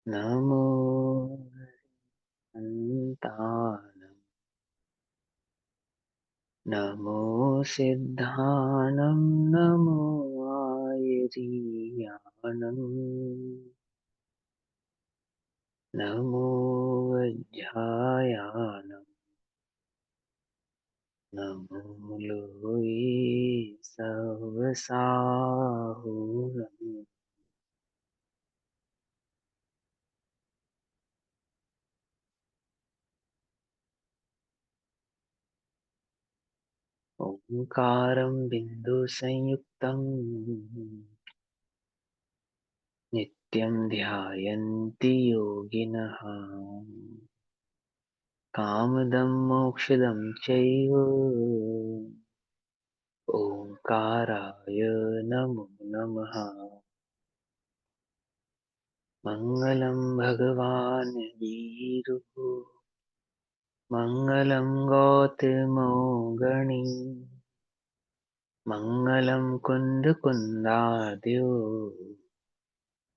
नमो हन्तानं नमो सिद्धानं नमो आयरीयानं नमो वज्रायानं नमो लोये सवसाहुनं ओंकारं बिन्दुसंयुक्तं नित्यं ध्यायन्ति योगिनः कामदं मोक्षदं चैव ओंकाराय नमो नमः। मङ्गलं भगवान् वीरु मङ्गलं गौतमो गणी मङ्गलं कुन्दकुन्दाद्यो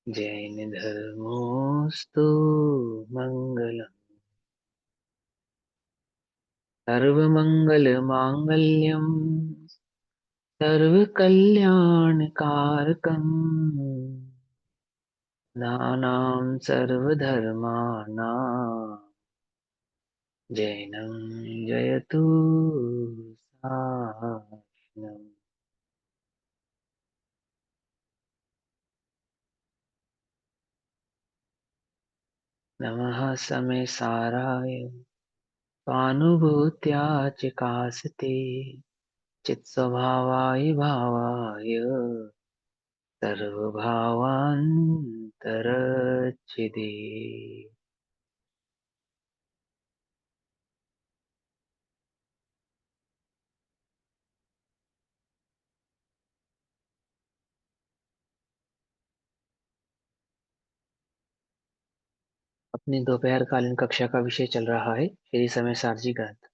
जैनधर्मोऽस्तु मङ्गलम्। सर्वमङ्गलमाङ्गल्यं सर्वकल्याणकारकम् नानां सर्वधर्माणां जैनं जयतु साच्नं। नमः समेसाराय स्वानुभूत्या च कासते चित्स्वभावाय भावाय सर्वभावान्तरच्छिदे। अपनी दोपहरकालीन कक्षा का विषय चल रहा है श्री समय सारजी ग्रंथ।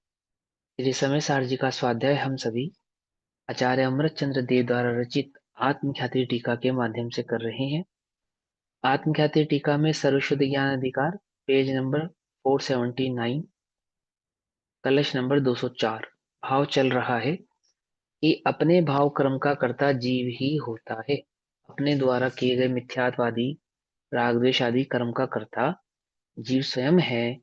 श्री समय सारजी का स्वाध्याय हम सभी आचार्य अमृत चंद्र देव द्वारा रचित आत्मख्याति टीका के माध्यम से कर रहे हैं। आत्मख्याति टीका में सर्वशुद्ध ज्ञान अधिकार पेज नंबर 479 कलश नंबर 204 भाव चल रहा है कि अपने भाव कर्म का कर्ता जीव ही होता है। अपने द्वारा किए गए मिथ्यात्वादी राग द्वेष आदि कर्म का कर्ता जीव स्वयं है।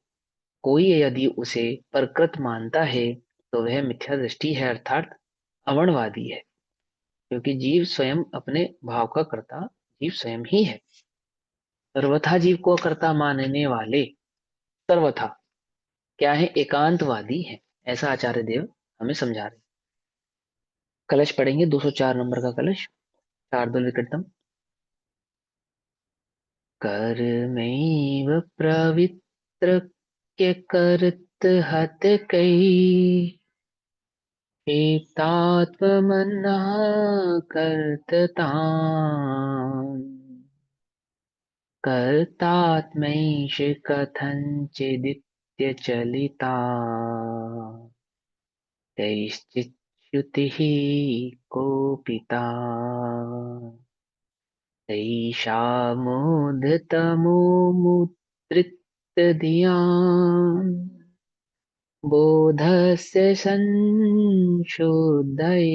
कोई यदि उसे परकृत मानता है तो वह मिथ्या दृष्टि है अर्थात अवणवादी है, क्योंकि जीव स्वयं अपने भाव का कर्ता जीव स्वयं ही है। सर्वथा जीव को कर्ता मानने वाले सर्वथा क्या है, एकांतवादी है, ऐसा आचार्य देव हमें समझा रहे। कलश पढ़ेंगे 204 नंबर का कलश। शार्दुल विक्रतम। कर्मैव प्रवृत्तस्य कर्तहत कई एतात्मन्नः कर्तताम् कर्तात्मैष कथञ्चिदित्यचलिता कैश्चिच्छ्रुतिः कोपिता तैषा मूढतमोमुद्रिक्तधियाम् बोधस्य संशोधये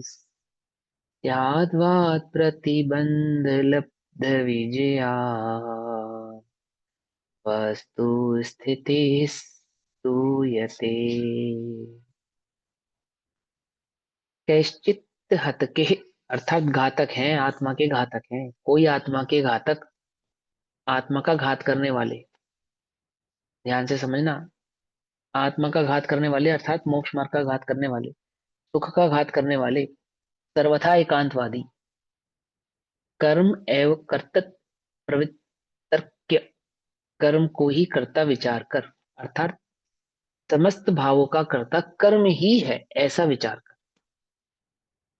स्याद्वात् प्रतिबन्धलब्धविजया वस्तु स्थितिः स्तूयते। कैश्चित हतके अर्थात घातक हैं, आत्मा के घातक हैं। कोई आत्मा के घातक, आत्मा का घात करने वाले, ध्यान से समझना। आत्मा का घात करने वाले अर्थात मोक्ष मार्ग का घात करने वाले, सुख का घात करने वाले सर्वथा एकांतवादी कर्म एवं कर्तक प्रवृत्तर्क्य कर्म को ही कर्ता विचार कर अर्थात समस्त भावों का कर्ता कर्म ही है ऐसा विचार कर।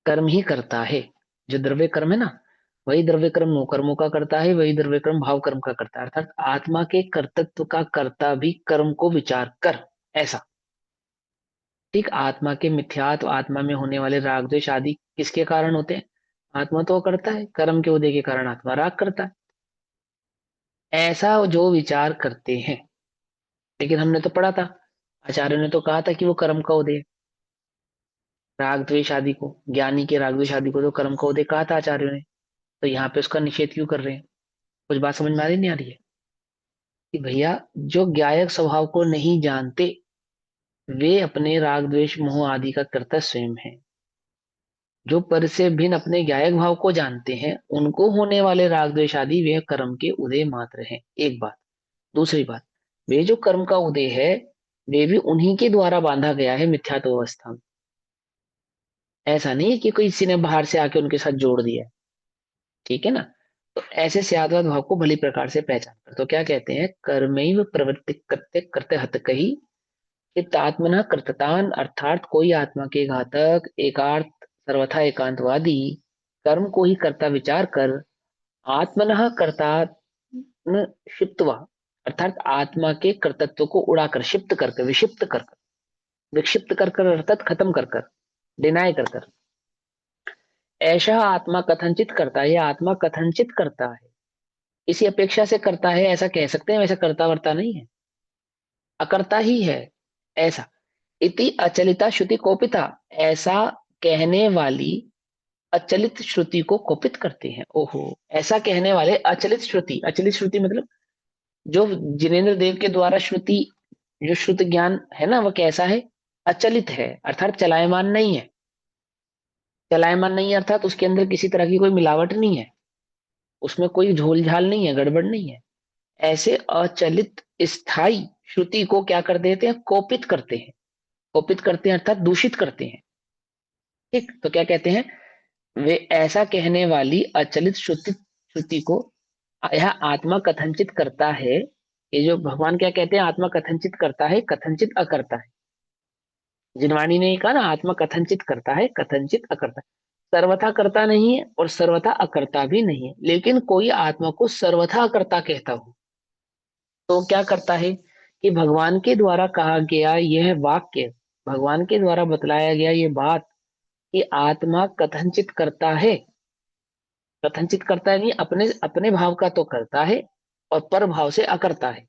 कर्म ही करता है। जो द्रव्य कर्म है ना, वही द्रव्य कर्म कर्मों का करता है, वही द्रव्य कर्म भाव कर्म का करता है। अर्थात आत्मा के कर्तृत्व का कर्ता भी कर्म को विचार कर ऐसा। ठीक, आत्मा के मिथ्यात्व, आत्मा में होने वाले राग द्वेष आदि किसके कारण होते हैं? आत्मा तो करता है, कर्म के उदय के कारण आत्मा राग करता है। ऐसा जो विचार करते हैं। लेकिन हमने तो पढ़ा था, आचार्य ने तो कहा था कि वो कर्म का उदय है। राग द्वेष आदि को, ज्ञानी के राग द्वेष आदि को तो कर्म का उदय कहा था आचार्यों ने। तो यहाँ पे उसका निषेध क्यों कर रहे हैं? कुछ बात समझ में आ रही नहीं आ रही है? कि भैया, जो ज्ञायक स्वभाव को नहीं जानते, वे अपने राग द्वेष मोह आदि का कर्ता स्वयं है। जो पर से भिन्न अपने ज्ञायक भाव को जानते हैं, उनको होने वाले राग द्वेष आदि वे कर्म के उदय मात्र हैं। एक बात। दूसरी बात, वे जो कर्म का उदय है, वे भी उन्हीं के द्वारा बांधा गया है मिथ्यात्व अवस्था में। ऐसा नहीं है कि कोई किसी ने बाहर से आके उनके साथ जोड़ दिया है। ठीक है ना? तो ऐसे स्याद्वाद भाव को भली प्रकार से पहचान कर तो क्या कहते हैं, कर्मैव प्रवृत्ति करते करते हत कही, आत्मना कर्ततान, अर्थात कोई आत्मा के घातक एकार्थ सर्वथा एकांतवादी कर्म को ही कर्ता विचार कर आत्मनः कर्ता क्षिप्तवा, अर्थात आत्मा के कर्तत्व को उड़ाकर, शिप्त कर विक्षिप्त कर विक्षिप्त कर अर्थात खत्म कर डिनाय कर ऐसा आत्मा कथनचित करता है, यह आत्मा कथनचित करता है, इसी अपेक्षा से करता है ऐसा कह सकते हैं। वैसा करता वर्ता नहीं है, अकर्ता ही है ऐसा। इति अचलिता श्रुति कोपिता, ऐसा कहने वाली अचलित श्रुति को कोपित करते हैं। ओहो, ऐसा कहने वाले अचलित श्रुति, अचलित श्रुति मतलब जो जिनेन्द्र देव के द्वारा श्रुति, जो श्रुत ज्ञान है ना, वो कैसा है? अचलित है, अर्थात चलायमान नहीं है। चलायमान नहीं है अर्थात उसके अंदर किसी तरह की कोई मिलावट नहीं है, उसमें कोई झोल झाल नहीं है, गड़बड़ नहीं है। ऐसे अचलित स्थायी श्रुति को क्या कर देते हैं? कोपित करते हैं। कोपित करते हैं अर्थात दूषित करते हैं। ठीक, तो क्या कहते हैं? वे ऐसा कहने वाली अचलित श्रुति श्रुति को, यह आत्मा कथनचित करता है। ये जो भगवान क्या कहते हैं, आत्मा कथनचित करता है, कथनचित अकर्ता है। जिनवाणी ने कहा ना, आत्मा कथनचित करता है, कथनचित अकर्ता है। सर्वथा करता नहीं है और सर्वथा अकर्ता भी नहीं है। लेकिन कोई आत्मा को सर्वथा अकर्ता कहता हो तो क्या करता है कि भगवान के द्वारा कहा गया यह वाक्य, भगवान के द्वारा बतलाया गया ये बात कि आत्मा कथनचित करता है, कथनचित करता है नहीं, अपने अपने भाव का तो करता है और पर भाव से अकर्ता है।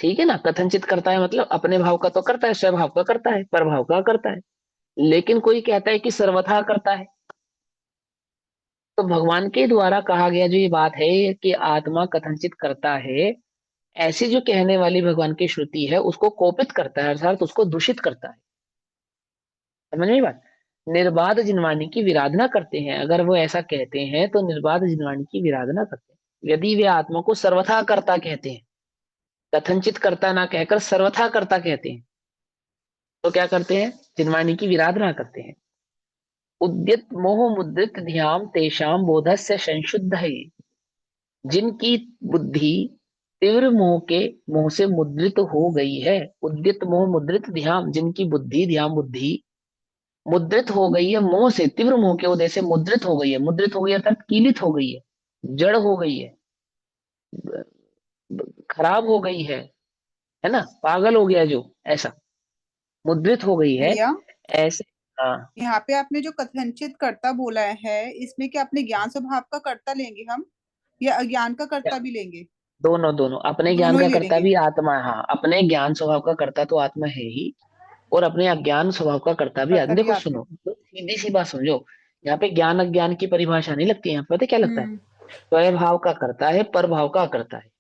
ठीक है ना? कथनचित करता है मतलब अपने भाव का तो करता है, स्वभाव का करता है, पर भाव का करता है। लेकिन कोई कहता है कि सर्वथा करता है। तो भगवान के द्वारा कहा गया जो ये बात है कि आत्मा कथनचित करता है, ऐसी जो कहने वाली भगवान की श्रुति है उसको कोपित करता है, अर्थात उसको दूषित करता है। समझ में बात? निर्बाध जिनवाणी की विराधना करते हैं। अगर वो ऐसा कहते हैं तो निर्बाध जिनवाणी की विराधना करते हैं। यदि वे आत्मा को सर्वथा करता कहते हैं, कथनचित करता ना कहकर सर्वथा करता कहते हैं, तो क्या करते हैं? जिनवाणी की विराधना करते हैं। उद्यत मोह मुद्रित ध्यान तेषाम बोधस्य संशुद्ध है, जिनकी बुद्धि तीव्र मोह से मुद्रित हो गई है। उद्यत मोह मुद्रित ध्यान, जिनकी बुद्धि ध्यान बुद्धि मुद्रित हो गई है मोह से, तीव्र मोह के उदय से मुद्रित हो गई है। मुद्रित हो गई अर्थात कीलित हो गई है, जड़ हो गई है, खराब हो गई है ना, पागल हो गया जो, ऐसा मुद्रित हो गई है भैया, ऐसे। हाँ, यहाँ पे आपने जो कथनचित कर्ता बोला है, इसमें क्या अपने ज्ञान स्वभाव का कर्ता लेंगे हम, या अज्ञान का कर्ता भी लेंगे? दोनों दोनों, अपने ज्ञान दोनों ही का ले कर्ता लेंगे। भी आत्मा है। हाँ, अपने ज्ञान स्वभाव का कर्ता तो आत्मा है ही, और अपने अज्ञान स्वभाव का कर्ता भी कर्ता आत्मा। भी देखो आत्मा। सुनो, तो सीधी सी बात समझो, यहाँ पे ज्ञान अज्ञान की परिभाषा नहीं लगती है। यहाँ पे पता है क्या लगता है? हम्म। स्वभाव का कर्ता है, पर भाव का अकर्ता है,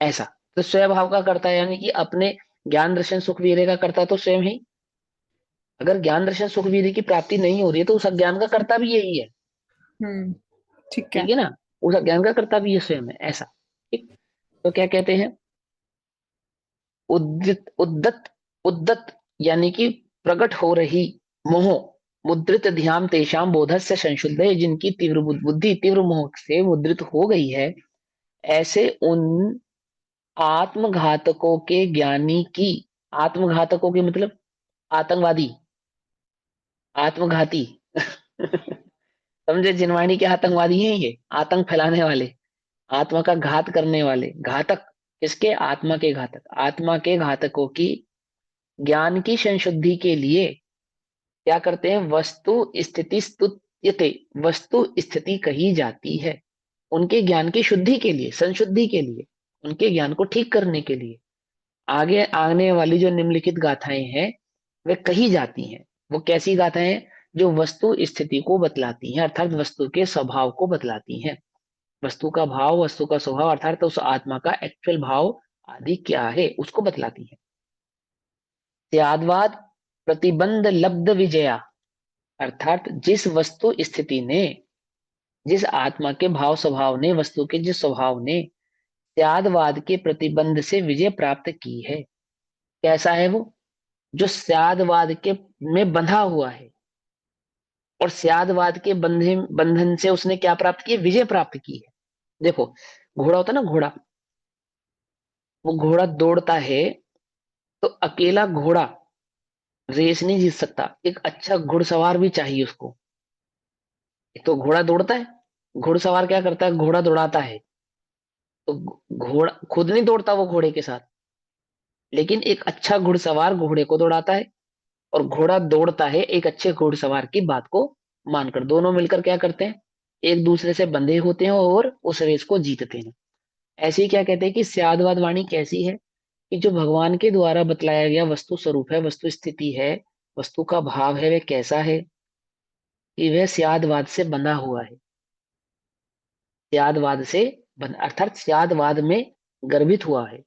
ऐसा। तो स्वभाव का कर्ता यानी कि अपने ज्ञान दर्शन सुख वीर्य का कर्ता तो स्वयं ही। अगर ज्ञान दर्शन सुख वीर्य की प्राप्ति नहीं हो रही है तो उस अज्ञान का कर्ता भी यही है। हम्म। ठीक ठीक है। है ना? उस अज्ञान का कर्ता भी ये स्वयं है, ऐसा। ठीक। तो क्या कहते हैं? उद्दित उद्दत उद्दत यानी कि प्रकट हो रही मोह मुद्रित ध्यान तेषाम बोधस्य संशुद्ध है, जिनकी तीव्र बुद्धि तीव्र मोह से मुद्रित हो गई है, ऐसे उन आत्मघातकों के ज्ञानी की, आत्मघातकों के मतलब आतंकवादी, आत्मघाती समझे? जिनवाणी के आतंकवादी हैं ये, आतंक फैलाने वाले, आत्मा का घात करने वाले, घातक। किसके? आत्मा के घातक। आत्मा के घातकों की ज्ञान की संशुद्धि के लिए क्या करते हैं? वस्तु स्थिति स्तुत्यते, वस्तु स्थिति कही जाती है। उनके ज्ञान की शुद्धि के लिए, संशुद्धि के लिए, उनके ज्ञान को ठीक करने के लिए आगे आने वाली जो निम्नलिखित गाथाएं हैं वे कही जाती हैं। वो कैसी गाथाएं हैं? जो वस्तु स्थिति को बतलाती हैं, अर्थात वस्तु के स्वभाव को बतलाती हैं। वस्तु का भाव, वस्तु का स्वभाव, अर्थात उस आत्मा का एक्चुअल भाव आदि क्या है उसको बतलाती है। त्यादवाद प्रतिबंध लब्ध विजया, अर्थात जिस वस्तु स्थिति ने, जिस आत्मा के भाव स्वभाव ने, वस्तु के जिस स्वभाव ने त्यादवाद के प्रतिबंध से विजय प्राप्त की है। कैसा है वो? जो स्यादवाद के में बंधा हुआ है और स्यादवाद के बंधन से उसने क्या प्राप्त की? विजय प्राप्त की है। देखो, घोड़ा होता है ना, घोड़ा, वो घोड़ा दौड़ता है तो अकेला घोड़ा रेस नहीं जीत सकता, एक अच्छा घुड़सवार भी चाहिए उसको। तो घोड़ा दौड़ता है, घुड़सवार क्या करता है? घोड़ा दौड़ाता है। तो घोड़ा खुद नहीं दौड़ता वो घोड़े के साथ, लेकिन एक अच्छा घुड़सवार घोड़े को दौड़ाता है और घोड़ा दौड़ता है एक अच्छे घुड़सवार की बात को मानकर। दोनों मिलकर क्या करते हैं? एक दूसरे से बंधे होते हैं और उस रेस को जीतते हैं। ऐसे ही क्या कहते हैं कि स्यादवाद वाणी कैसी है? कि जो भगवान के द्वारा बतलाया गया वस्तु स्वरूप है, वस्तु स्थिति है, वस्तु का भाव है, वह कैसा है? कि वह स्यादवाद से बंधा हुआ है। स्यादवाद से अर्थात स्यादवाद में गर्भित हुआ है।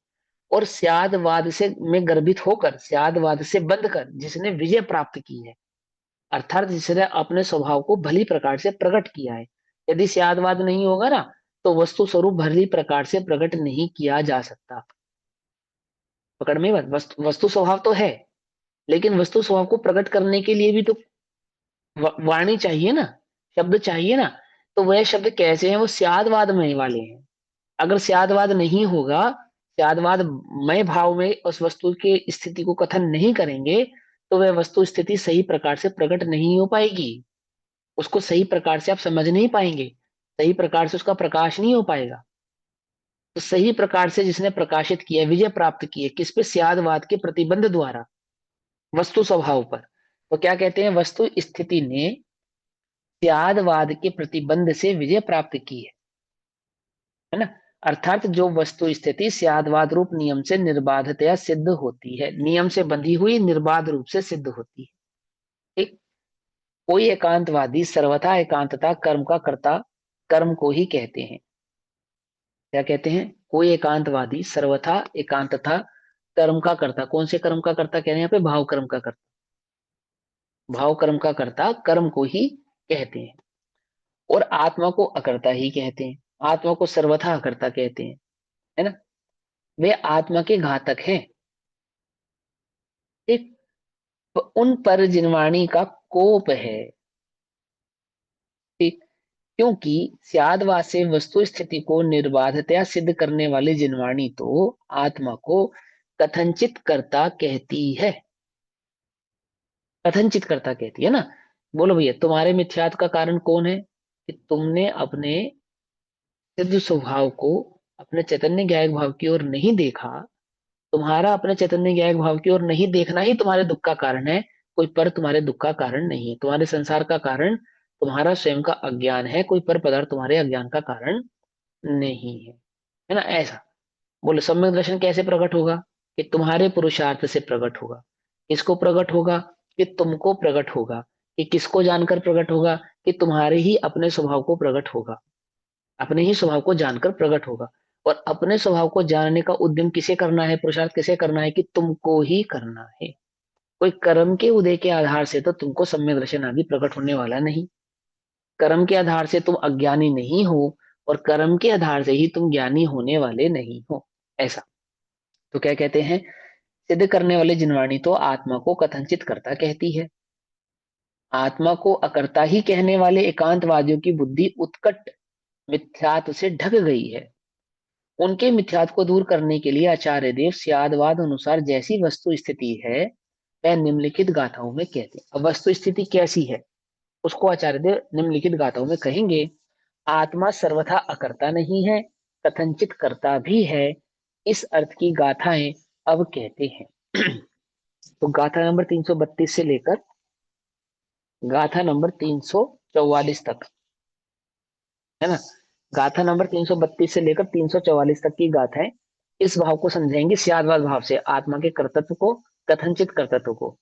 और स्यादवाद से में गर्भित होकर, स्यादवाद से बंधकर जिसने विजय प्राप्त की है, अर्थात जिसने अपने स्वभाव को भली प्रकार से प्रकट किया है। यदि स्यादवाद नहीं होगा ना, तो वस्तु स्वरूप भली प्रकार से प्रकट नहीं किया जा सकता। पकड़ में बात, वस्तु स्वभाव तो है, लेकिन वस्तु स्वभाव को प्रकट करने के लिए भी तो वाणी चाहिए ना, शब्द चाहिए ना। तो वह शब्द कैसे हैं? वो स्यादवाद में वाले हैं। अगर स्यादवाद नहीं होगा, स्यादवाद मय भाव में उस वस्तु की स्थिति को कथन नहीं करेंगे, तो वह वस्तु स्थिति सही प्रकार से प्रकट नहीं हो पाएगी। उसको सही प्रकार से आप समझ नहीं पाएंगे, सही प्रकार से उसका प्रकाश नहीं हो पाएगा। तो सही प्रकार से जिसने प्रकाशित किया, विजय प्राप्त की है, किस पे? स्यादवाद के प्रतिबंध द्वारा, वस्तु स्वभाव पर। तो क्या कहते हैं? वस्तु स्थिति ने स्यादवाद के प्रतिबंध से विजय प्राप्त की है ना। अर्थात जो वस्तु स्थिति स्यादवाद रूप नियम से निर्बाधतया सिद्ध होती है, नियम से बंधी हुई निर्बाध रूप से सिद्ध होती है। ठीक। कोई एकांतवादी सर्वथा एकांतता कर्म का कर्ता कर्म को ही कहते हैं। क्या कहते हैं? कोई एकांतवादी सर्वथा एकांतता कर्म का कर्ता, कौन से कर्म का कर्ता कह रहे हैं यहाँ पे? भाव कर्म का कर्ता, भाव कर्म का कर्ता कर्म को ही कहते हैं। और आत्मा को अकर्ता ही कहते हैं, आत्मा को सर्वथा अकर्ता कहते हैं, है ना। वे आत्मा के घातक हैं। ठीक। तो उन पर जिनवाणी का कोप है। ठीक। क्योंकि स्यादवाद से वस्तु स्थिति को निर्बाधतया सिद्ध करने वाली जिनवाणी तो आत्मा को कथनचित कर्ता कहती है, कथनचित कर्ता कहती है ना। बोलो भैया, तुम्हारे मिथ्यात्व का कारण कौन है? कि तुमने अपने सिद्ध स्वभाव को अपने चैतन्य ज्ञायक भाव की ओर नहीं देखा। तुम्हारा अपने चैतन्य ज्ञायक भाव की ओर नहीं देखना ही तुम्हारे दुख का कारण है। कोई पर तुम्हारे दुख का कारण नहीं है। तुम्हारे संसार का कारण तुम्हारा स्वयं का अज्ञान है, कोई पर पदार्थ तुम्हारे अज्ञान का कारण नहीं है ना। ऐसा बोलो, सम्यक दर्शन कैसे प्रकट होगा? कि तुम्हारे पुरुषार्थ से प्रकट होगा। किसको प्रकट होगा? कि तुमको प्रकट होगा। कि किसको जानकर प्रकट होगा? कि तुम्हारे ही अपने स्वभाव को प्रकट होगा, अपने ही स्वभाव को जानकर प्रकट होगा। और अपने स्वभाव को जानने का उद्यम किसे करना है? पुरुषार्थ किसे करना है? कि तुमको ही करना है। कोई कर्म के उदय के आधार से तो तुमको सम्यक दर्शन आदि प्रकट होने वाला नहीं। कर्म के आधार से तुम अज्ञानी नहीं हो और कर्म के आधार से ही तुम ज्ञानी होने वाले नहीं हो। ऐसा। तो क्या कहते हैं? सिद्ध करने वाले जिनवाणी तो आत्मा को कथनचित करता कहती है। आत्मा को अकर्ता ही कहने वाले एकांतवादियों की बुद्धि उत्कट मिथ्यात्व से ढक गई है। उनके मिथ्यात्व को दूर करने के लिए आचार्य देव स्यादवाद अनुसार जैसी वस्तु स्थिति है वह निम्नलिखित गाथाओं में कहते हैं। अब वस्तु स्थिति कैसी है उसको आचार्य देव निम्नलिखित गाथाओं में कहेंगे। आत्मा सर्वथा अकर्ता नहीं है, कथनचित करता भी है, इस अर्थ की गाथाएं अब कहते हैं। तो गाथा नंबर 332 से लेकर गाथा नंबर 344 तक, है ना, गाथा नंबर 332 से लेकर 344 तक की गाथाएं इस भाव को समझाएंगे, सियादवाद भाव से, आत्मा के कर्तृत्व को, कथनचित कर्तृत्व को।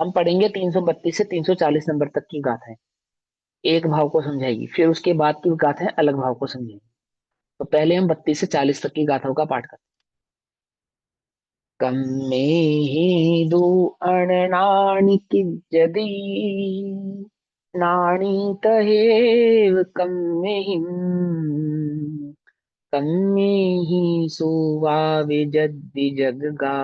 हम पढ़ेंगे 332 से 340 नंबर तक की गाथाएं, एक भाव को समझाएगी, फिर उसके बाद की गाथाएं अलग भाव को समझाएंगी। तो पहले हम 32 से 40 तक की गाथाओं का पाठ करते हैं। कम्मे दो अणनानि किज्जति नाणी तहेव कम्मेहिम् कम्मे हि सुवा विजद्विजग्गा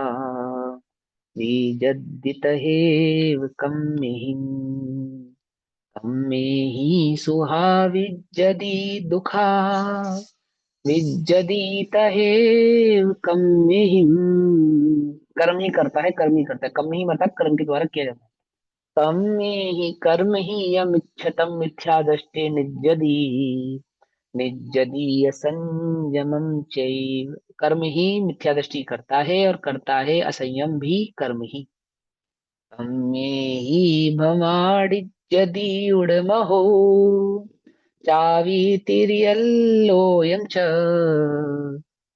विजद्वितहेव कम्मेहिम् कम्मे हि सुहा विजदि दुखा विजदीत है कम में ही। कर्म ही करता है, कर्म ही करता है, कर्म ही मतलब कर्म के द्वारा किया जाता है। कर्म में ही कर्म ही यमिच्छतम मिथ्या दृष्टि निज्जदी निज्जदीय संयमम चैव। कर्म ही मिथ्या दृष्टि करता है और करता है असंयम भी कर्म ही। कर्म में ही भवाडिज्जदी उड़महो चावीतिर्यल्लोऽयं च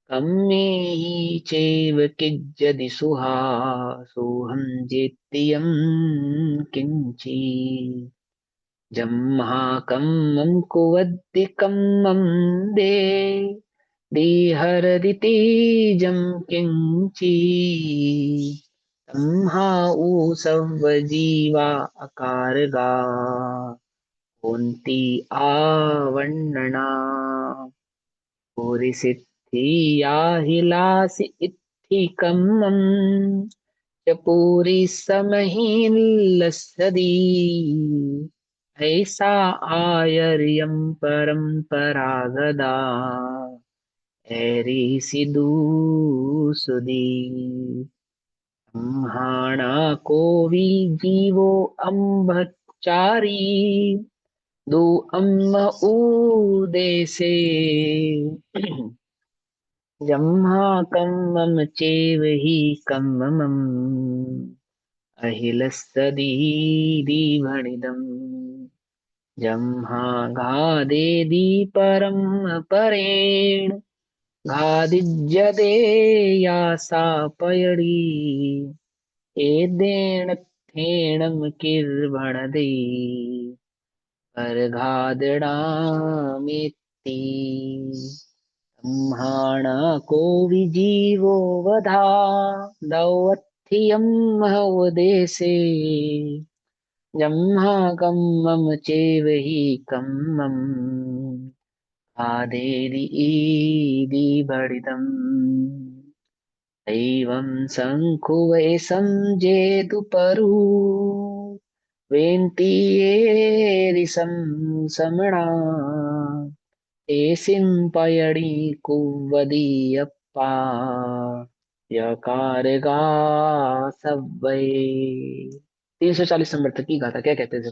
कम्मे हि चैव किज्जति सुहासोऽहं जेत्तियं किञ्चित् जम्हाकम्मं कुवद्दि कम्मं दे देहरदिति जं किञ्चित् तम्हा ऊ सव्वजीवा अकारगा कुंती आवण्णना पूरिसिद्धिया हिलासि इत्थिकम्मं च पूरी समहील्लसदी ऐसा आयर्यं परम्परागदा ऐरीसि दूसुदी ब्रह्माणा को जीवो अम्भचारी दो अम्म उदेसे जम्हा कम्मम चेव ही कम्मम अहिलस्तदीदी भणिदम् जम्हा घादेदी परम परेण घादिज्यदे यासा पयडी एदेण थेणम किर्भणदे अर्घादडामिति ब्रह्माणा को विजीवो वधा दौवत्थियं महवदेशे जम्हा कम्मम चेव हि कम्मम आदेदि ईदि भडितम् एवं शङ्कुवे संजेतु परु वेन्तियेरिसं समणा एसिम्पयणि कुव्वदीयप्पा यकारगा सव्वै। 340 नंबर तक की गाथा क्या कहते थे?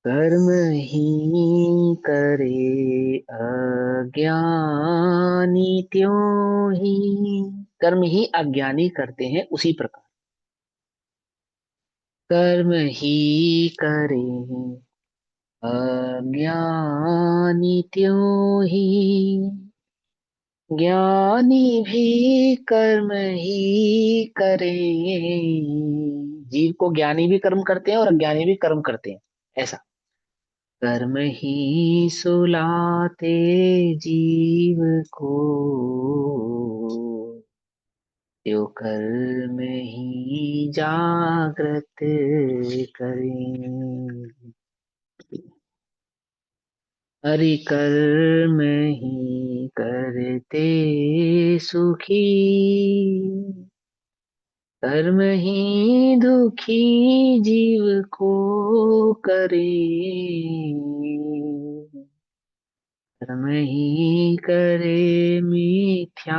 कर्म ही करे अज्ञानी त्यों ही, कर्म ही अज्ञानी करते हैं उसी प्रकार। कर्म ही करे अज्ञानी त्यों ही, ज्ञानी भी कर्म ही करे। जीव को ज्ञानी भी कर्म करते हैं और अज्ञानी भी कर्म करते हैं, ऐसा। कर्म ही सुलाते जीव को यो कर्म ही जागृत करें। हरि कर्म ही करते सुखी कर्म ही दुखी जीव को करे। कर्म ही करे मिथ्यात्वित्यो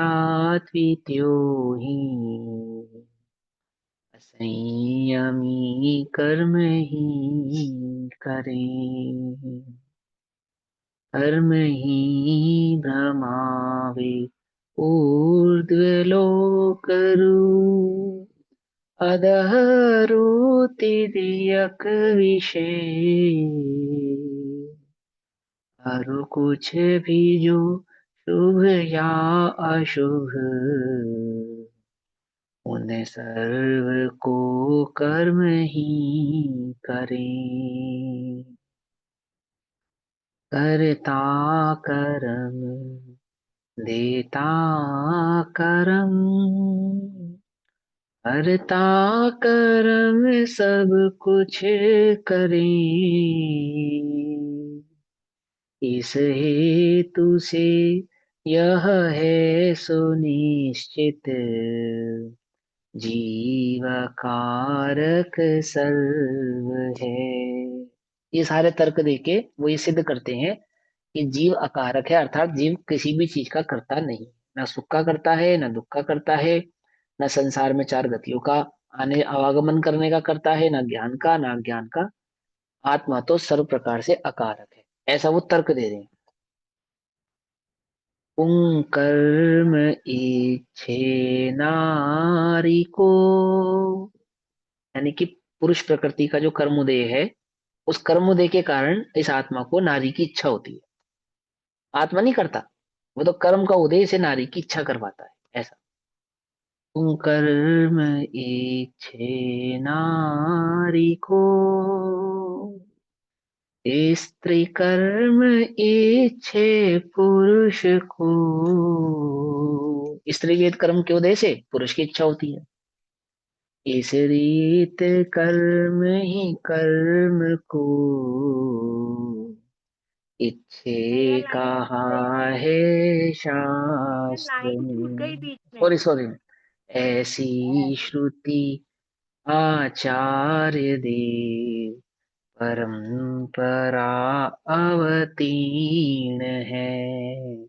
ही असंयमी कर्म ही करे। कर्म ही भ्रमावे ऊर्ध्वलोकरू अधरो तिर्यक विषय और कुछ भी जो शुभ या अशुभ, उन सर्व को कर्म ही करें। करता करम, देता करम, करता करम सब कुछ करें। इस हेतु से यह है सुनिश्चित, जीव कारक सर्व है। ये सारे तर्क देके वो ये सिद्ध करते हैं कि जीव अकारक है, अर्थात जीव किसी भी चीज का करता नहीं, ना सुख का करता है ना दुख का करता है, ना संसार में चार गतियों का आने आवागमन करने का करता है, ना ज्ञान का ना ज्ञान का। आत्मा तो सर्व प्रकार से अकारक है, ऐसा वो तर्क दे रहे हैं। पुं कर्म इच्छे नारी को, यानी कि पुरुष प्रकृति का जो कर्मोदय है, उस कर्मोदय के कारण इस आत्मा को नारी की इच्छा होती है। आत्मा नहीं करता, वो तो कर्म का उदय से नारी की इच्छा करवाता है, ऐसा। पुं कर्म इच्छे नारी को, स्त्री कर्म इच्छे पुरुष को। स्त्री के कर्म के उदय से पुरुष की इच्छा होती है। इस रीत कर्म ही कर्म को इच्छे कहा है शास्त्र लाइन छूट में। गई बीच में। सॉरी सॉरी, ऐसी श्रुति आचार्य देव परंपरा अवतीर्ण है।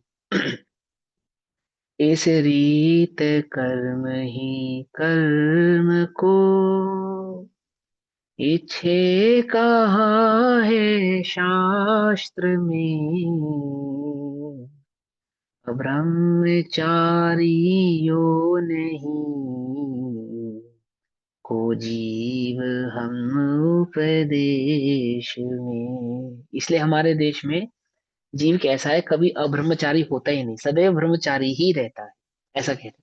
इस रीत कर्म ही कर्म को इच्छे कहा है शास्त्र में। ब्रह्मचारियो नहीं को जीव हम उपदेश में। इसलिए हमारे देश में जीव कैसा है, कभी अब्रह्मचारी होता ही नहीं, सदैव ब्रह्मचारी ही रहता है, ऐसा कहते हैं।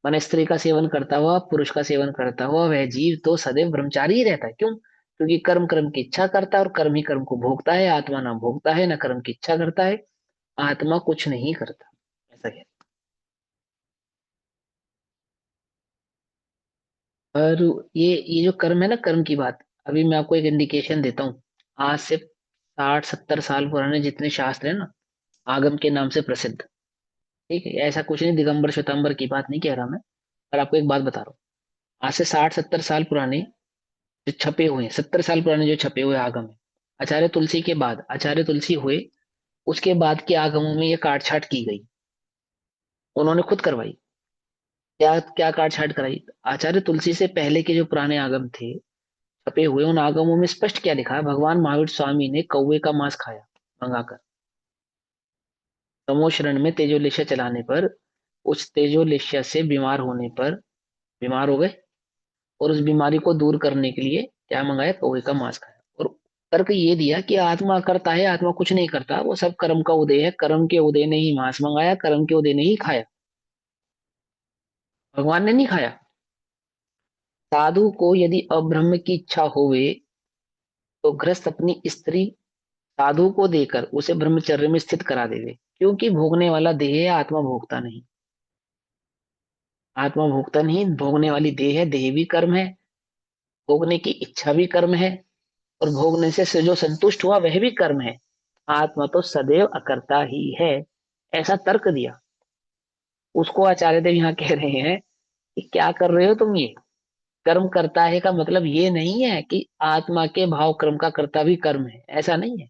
माने स्त्री का सेवन करता हुआ पुरुष का सेवन करता हुआ वह जीव तो सदैव ब्रह्मचारी ही रहता है। क्यों? क्योंकि कर्म कर्म की इच्छा करता है और कर्म ही कर्म को भोगता है। आत्मा ना भोगता है ना कर्म की इच्छा करता है, आत्मा कुछ नहीं करता, ऐसा कहते हैं। और ये जो कर्म है ना, कर्म की बात, अभी मैं आपको एक इंडिकेशन देता हूँ। आज से 60-70 साल पुराने जितने शास्त्र है ना, आगम के नाम से प्रसिद्ध, ठीक है, ऐसा कुछ नहीं, दिगंबर श्वेतांबर की बात नहीं कह रहा मैं, पर आपको एक बात बता रहा हूँ। आज से 60-70 साल पुराने जो छपे हुए हैं, 70 साल पुराने जो छपे हुए आगम है, आचार्य तुलसी के बाद, आचार्य तुलसी हुए उसके बाद के आगमों में ये काट छाट की गई, उन्होंने खुद करवाई। क्या क्या काट छाट कराई? आचार्य तुलसी से पहले के जो पुराने आगम थे छपे हुए, उन आगमों में स्पष्ट क्या लिखा है, भगवान महावीर स्वामी ने कौवे का मांस खाया मंगाकर, तमोशरण में तेजोलिशा चलाने पर, उस तेजोलिशा से बीमार होने पर बीमार हो गए, और उस बीमारी को दूर करने के लिए क्या मंगाया, कौवे का मांस खाया। और तर्क ये दिया कि आत्मा करता है, आत्मा कुछ नहीं करता, वो सब कर्म का उदय है, कर्म के उदय ने ही मांस मंगाया, कर्म के उदय ने ही खाया, भगवान ने नहीं खाया। साधु को यदि अब्रह्म की इच्छा होवे तो गृहस्थ अपनी स्त्री साधु को देकर उसे ब्रह्मचर्य में स्थित करा देवे, क्योंकि भोगने वाला देह है, आत्मा भोगता नहीं। आत्मा भोगता नहीं, भोगने वाली देह है, देह भी कर्म है, भोगने की इच्छा भी कर्म है, और भोगने से जो संतुष्ट हुआ वह भी कर्म है। आत्मा तो सदैव अकर्ता ही है, ऐसा तर्क दिया। उसको आचार्य देव यहाँ कह रहे हैं कि क्या कर रहे हो तुम ये, कर्म करता है का मतलब ये नहीं है कि आत्मा के भाव कर्म का कर्ता भी कर्म है, ऐसा नहीं है।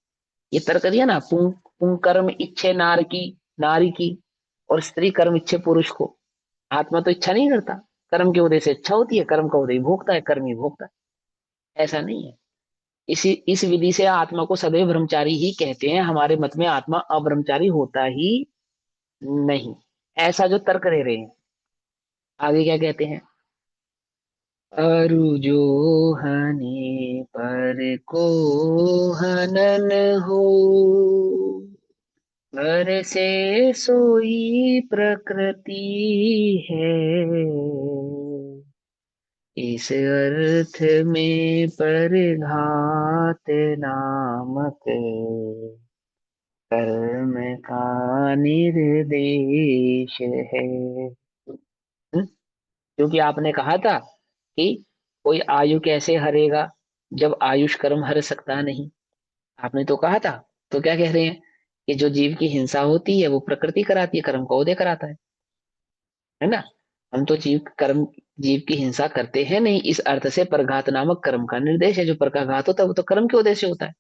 ये तर्क दिया ना, पुं पुं कर्म इच्छे नारी की, और स्त्री कर्म इच्छे पुरुष को। आत्मा तो इच्छा नहीं करता, कर्म के उदय से इच्छा होती है, कर्म का उदय भोगता है, कर्म ही भोगता है, ऐसा नहीं है। इस विधि से आत्मा को सदैव ब्रह्मचारी ही कहते हैं, हमारे मत में आत्मा अब्रह्मचारी होता ही नहीं, ऐसा जो तर्क दे रहे हैं। आगे क्या कहते हैं, अरु जो हने पर को हनन हो, घर से सोई प्रकृति है, इस अर्थ में परघात नामक कर्म का निर्देश है। क्योंकि आपने कहा था कि कोई आयु कैसे हरेगा जब आयुष कर्म हर सकता नहीं। आपने तो कहा था। तो क्या कह रहे हैं कि जो जीव की हिंसा होती है वो प्रकृति कराती है, कर्म को उदय कराता है ना। हम तो जीव की हिंसा करते हैं नहीं, इस अर्थ से परघात नामक कर्म का निर्देश है। जो पर का घात होता है वो तो कर्म के उदय से होता है।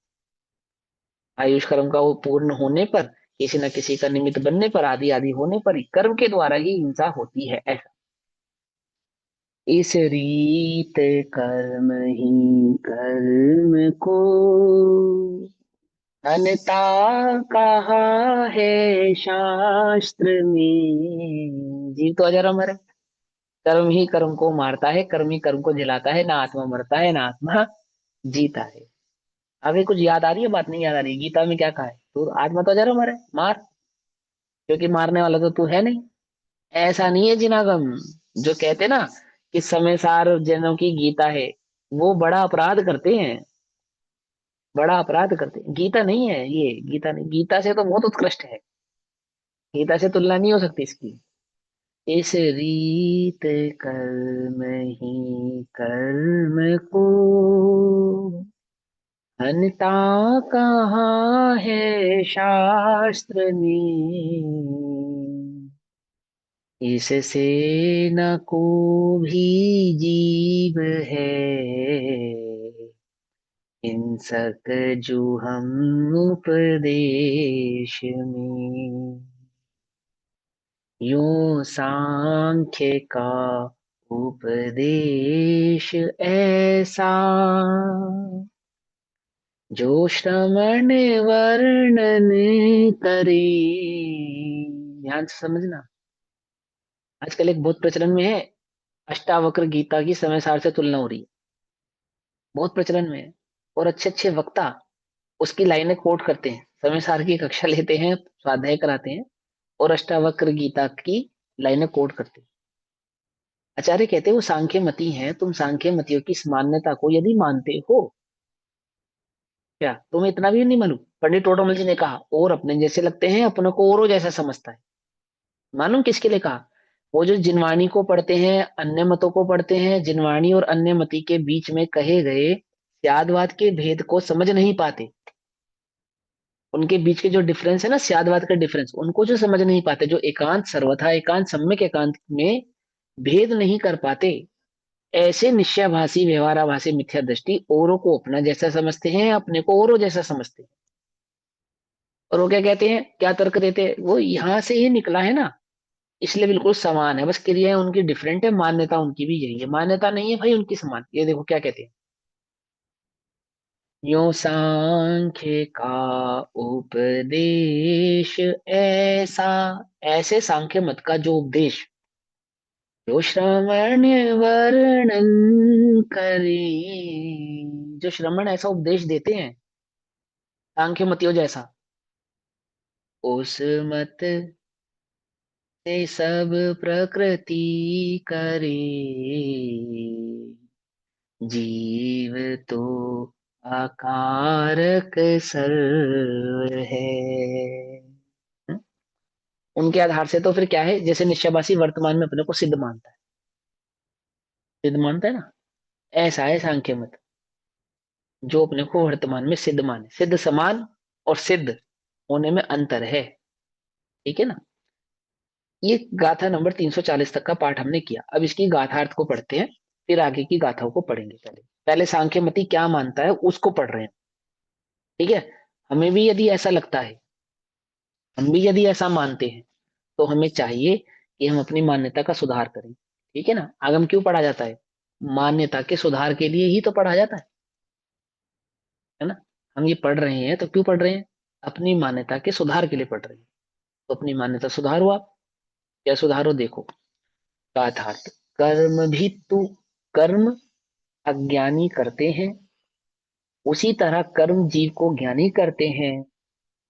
आयुष कर्म का वो पूर्ण होने पर, किसी न किसी का निमित्त बनने पर, आदि आदि होने पर ही कर्म के द्वारा ही हिंसा होती है, ऐसा। इस रीत कर्म ही कर्म को अनता कहा है शास्त्र में। जीव तो अजर अमर है। कर्म ही कर्म को मारता है, कर्म ही कर्म को जलाता है। ना आत्मा मरता है, ना आत्मा जीता है। आगे कुछ याद आ रही है? बात नहीं याद आ रही? गीता में क्या कहा है? तू आत्मा तो अजर अमर है, मार, क्योंकि मारने वाला तो तू है नहीं। ऐसा नहीं है जिनागम जो कहते ना कि समय सार जनों की गीता है, वो बड़ा अपराध करते हैं। बड़ा अपराध करते हैं। गीता नहीं है ये, गीता नहीं, गीता से तो बहुत उत्कृष्ट है। गीता से तुलना नहीं हो सकती इसकी। इस रीत कर्म ही कर्म को हनता कहाँ है शास्त्र में। इससे न को भी जीव है हिंसक जो हम उपदेश में। यूं सांख्य का उपदेश ऐसा, जो श्रवण वर्णन करे। ध्यान से समझना। आजकल एक बहुत प्रचलन में है, अष्टावक्र गीता की समय सार से तुलना हो रही है। बहुत प्रचलन में है। और अच्छे अच्छे वक्ता उसकी लाइनें कोट करते हैं, समय सार की कक्षा लेते हैं, स्वाध्याय कराते हैं, और अष्टावक्र गीता की लाइनें कोट करते हैं। आचार्य कहते हैं वो सांख्य मती हैं, तुम सांख्य मतियों की इस मान्यता को यदि मानते हो, क्या तुम्हें इतना भी नहीं मालूम? पंडित टोडरमल जी ने कहा, और अपने जैसे लगते हैं, अपनों को औरों जैसा समझता है। मालूम किसके लिए कहा? वो जो जिनवाणी को पढ़ते हैं, अन्य मतों को पढ़ते हैं, जिनवाणी और अन्य मति के बीच में कहे गए स्यादवाद के भेद को समझ नहीं पाते। उनके बीच के जो डिफरेंस है ना, स्यादवाद का डिफरेंस, उनको जो समझ नहीं पाते, जो एकांत सर्वथा एकांत सम्यक एकांत में भेद नहीं कर पाते, ऐसे निश्चयभाषी व्यवहाराभासी मिथ्या दृष्टि औरों को अपना जैसा समझते हैं, अपने को औरों जैसा समझते हैं। और वो क्या कहते हैं, क्या तर्क देते हैं? वो यहां से ही निकला है ना, इसलिए बिल्कुल समान है, बस क्रियाएं उनकी डिफरेंट है, मान्यता उनकी भी यही है। मान्यता नहीं है भाई उनकी समान। ये देखो क्या कहते हैं, यो सांख्य का उपदेश ऐसा, ऐसे सांख्य मत का जो उपदेश, जो श्रवण वर्णन करे। जो श्रमण ऐसा उपदेश देते हैं सांख्य मतियों जैसा, उस मत से सब प्रकृति करे। जीव तो अकारक सर्व है। हम्म? उनके आधार से तो फिर क्या है, जैसे निश्चयवासी वर्तमान में अपने को सिद्ध मानता है, सिद्ध मानता है ना, ऐसा है सांख्य मत, जो अपने को वर्तमान में सिद्ध माने। सिद्ध समान और सिद्ध होने में अंतर है। ठीक है ना। ये गाथा नंबर 340 तक का पाठ हमने किया। अब इसकी गाथार्थ को पढ़ते हैं, फिर आगे की गाथाओं को पढ़ेंगे। पहले पहले सांख्य मति क्या मानता है उसको पढ़ रहे हैं। ठीक है। हमें भी यदि ऐसा लगता है, हम भी यदि ऐसा मानते हैं, तो हमें चाहिए कि हम अपनी मान्यता का सुधार करें। ठीक है ना। आगम क्यों पढ़ा जाता है? मान्यता के सुधार के लिए ही तो पढ़ा जाता है ना। हम ये पढ़ रहे हैं तो क्यों पढ़ रहे हैं? अपनी मान्यता के सुधार के लिए पढ़ रहे हैं। तो अपनी मान्यता सुधारो आप। क्या सुधारो? देखो गाथार्थ। कर्म भी तू, कर्म अज्ञानी करते हैं, उसी तरह कर्म जीव को ज्ञानी करते हैं।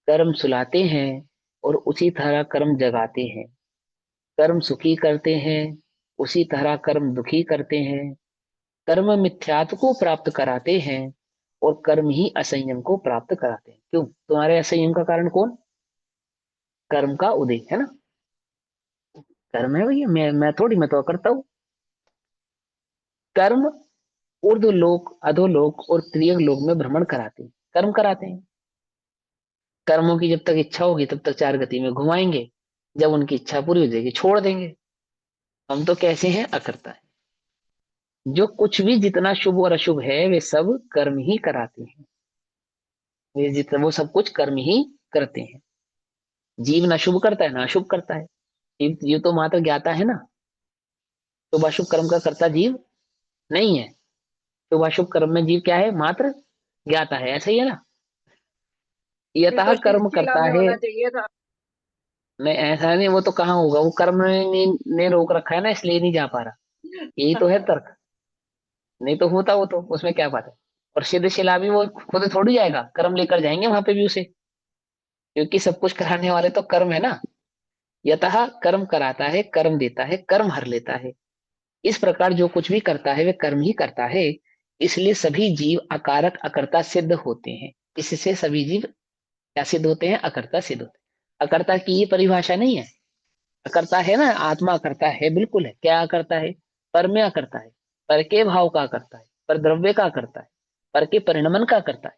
कर्म सुलाते हैं, और उसी तरह कर्म जगाते हैं। कर्म सुखी करते हैं, उसी तरह कर्म दुखी करते हैं। कर्म मिथ्यात्व को प्राप्त कराते हैं, और कर्म ही असंयम को प्राप्त कराते हैं। क्यों? तुम्हारे असंयम का कारण कौन? कर्म का उदय है ना। कर्म है भैया, मैं थोड़ी, मैं तो करता हूं। कर्म ऊर्ध्व लोक, अधोलोक और त्रियग लोक में भ्रमण कराते हैं, कर्म कराते हैं। कर्मों की जब तक इच्छा होगी तब तक चार गति में घुमाएंगे, जब उनकी इच्छा पूरी हो जाएगी छोड़ देंगे। हम तो कैसे हैं? अकर्ता है। जो कुछ भी जितना शुभ और अशुभ है वे सब कर्म ही कराते हैं। वे जितना, वो सब कुछ कर्म ही करते हैं। जीव ना शुभ करता है ना अशुभ करता है। जीव तो मात्र ज्ञाता है ना। शुभ अशुभ कर्म का कर्ता जीव नहीं है। शुभ अशुभ कर्म में जीव क्या है? मात्र ज्ञाता है। ऐसा ही है ना। ये यतः तो कर्म शिला करता में है। होना चाहिए था। नहीं ऐसा नहीं, वो तो कहाँ होगा, वो कर्म ने रोक रखा है ना, इसलिए नहीं जा पा रहा। यही तो है तर्क। नहीं तो होता वो तो, उसमें क्या बात है। और सिद्ध शिला भी वो खुद थोड़ी जाएगा, कर्म लेकर जाएंगे वहां पे भी उसे, क्योंकि सब कुछ कराने वाले तो कर्म है ना। यतः कर्म कराता है, कर्म देता है, कर्म हर लेता है। इस प्रकार जो कुछ भी करता है वे कर्म ही करता है। इसलिए सभी जीव अकारक अकर्ता सिद्ध होते हैं। इससे सभी जीव क्या सिद्ध होते हैं? अकर्ता सिद्ध होते हैं। अकर्ता की ये परिभाषा नहीं है। अकर्ता है ना, आत्मा अकर्ता है, बिल्कुल है। क्या अकर्ता है? पर में अकर्ता है, पर के भाव का करता है, पर द्रव्य का करता है, पर के परिणमन का करता है।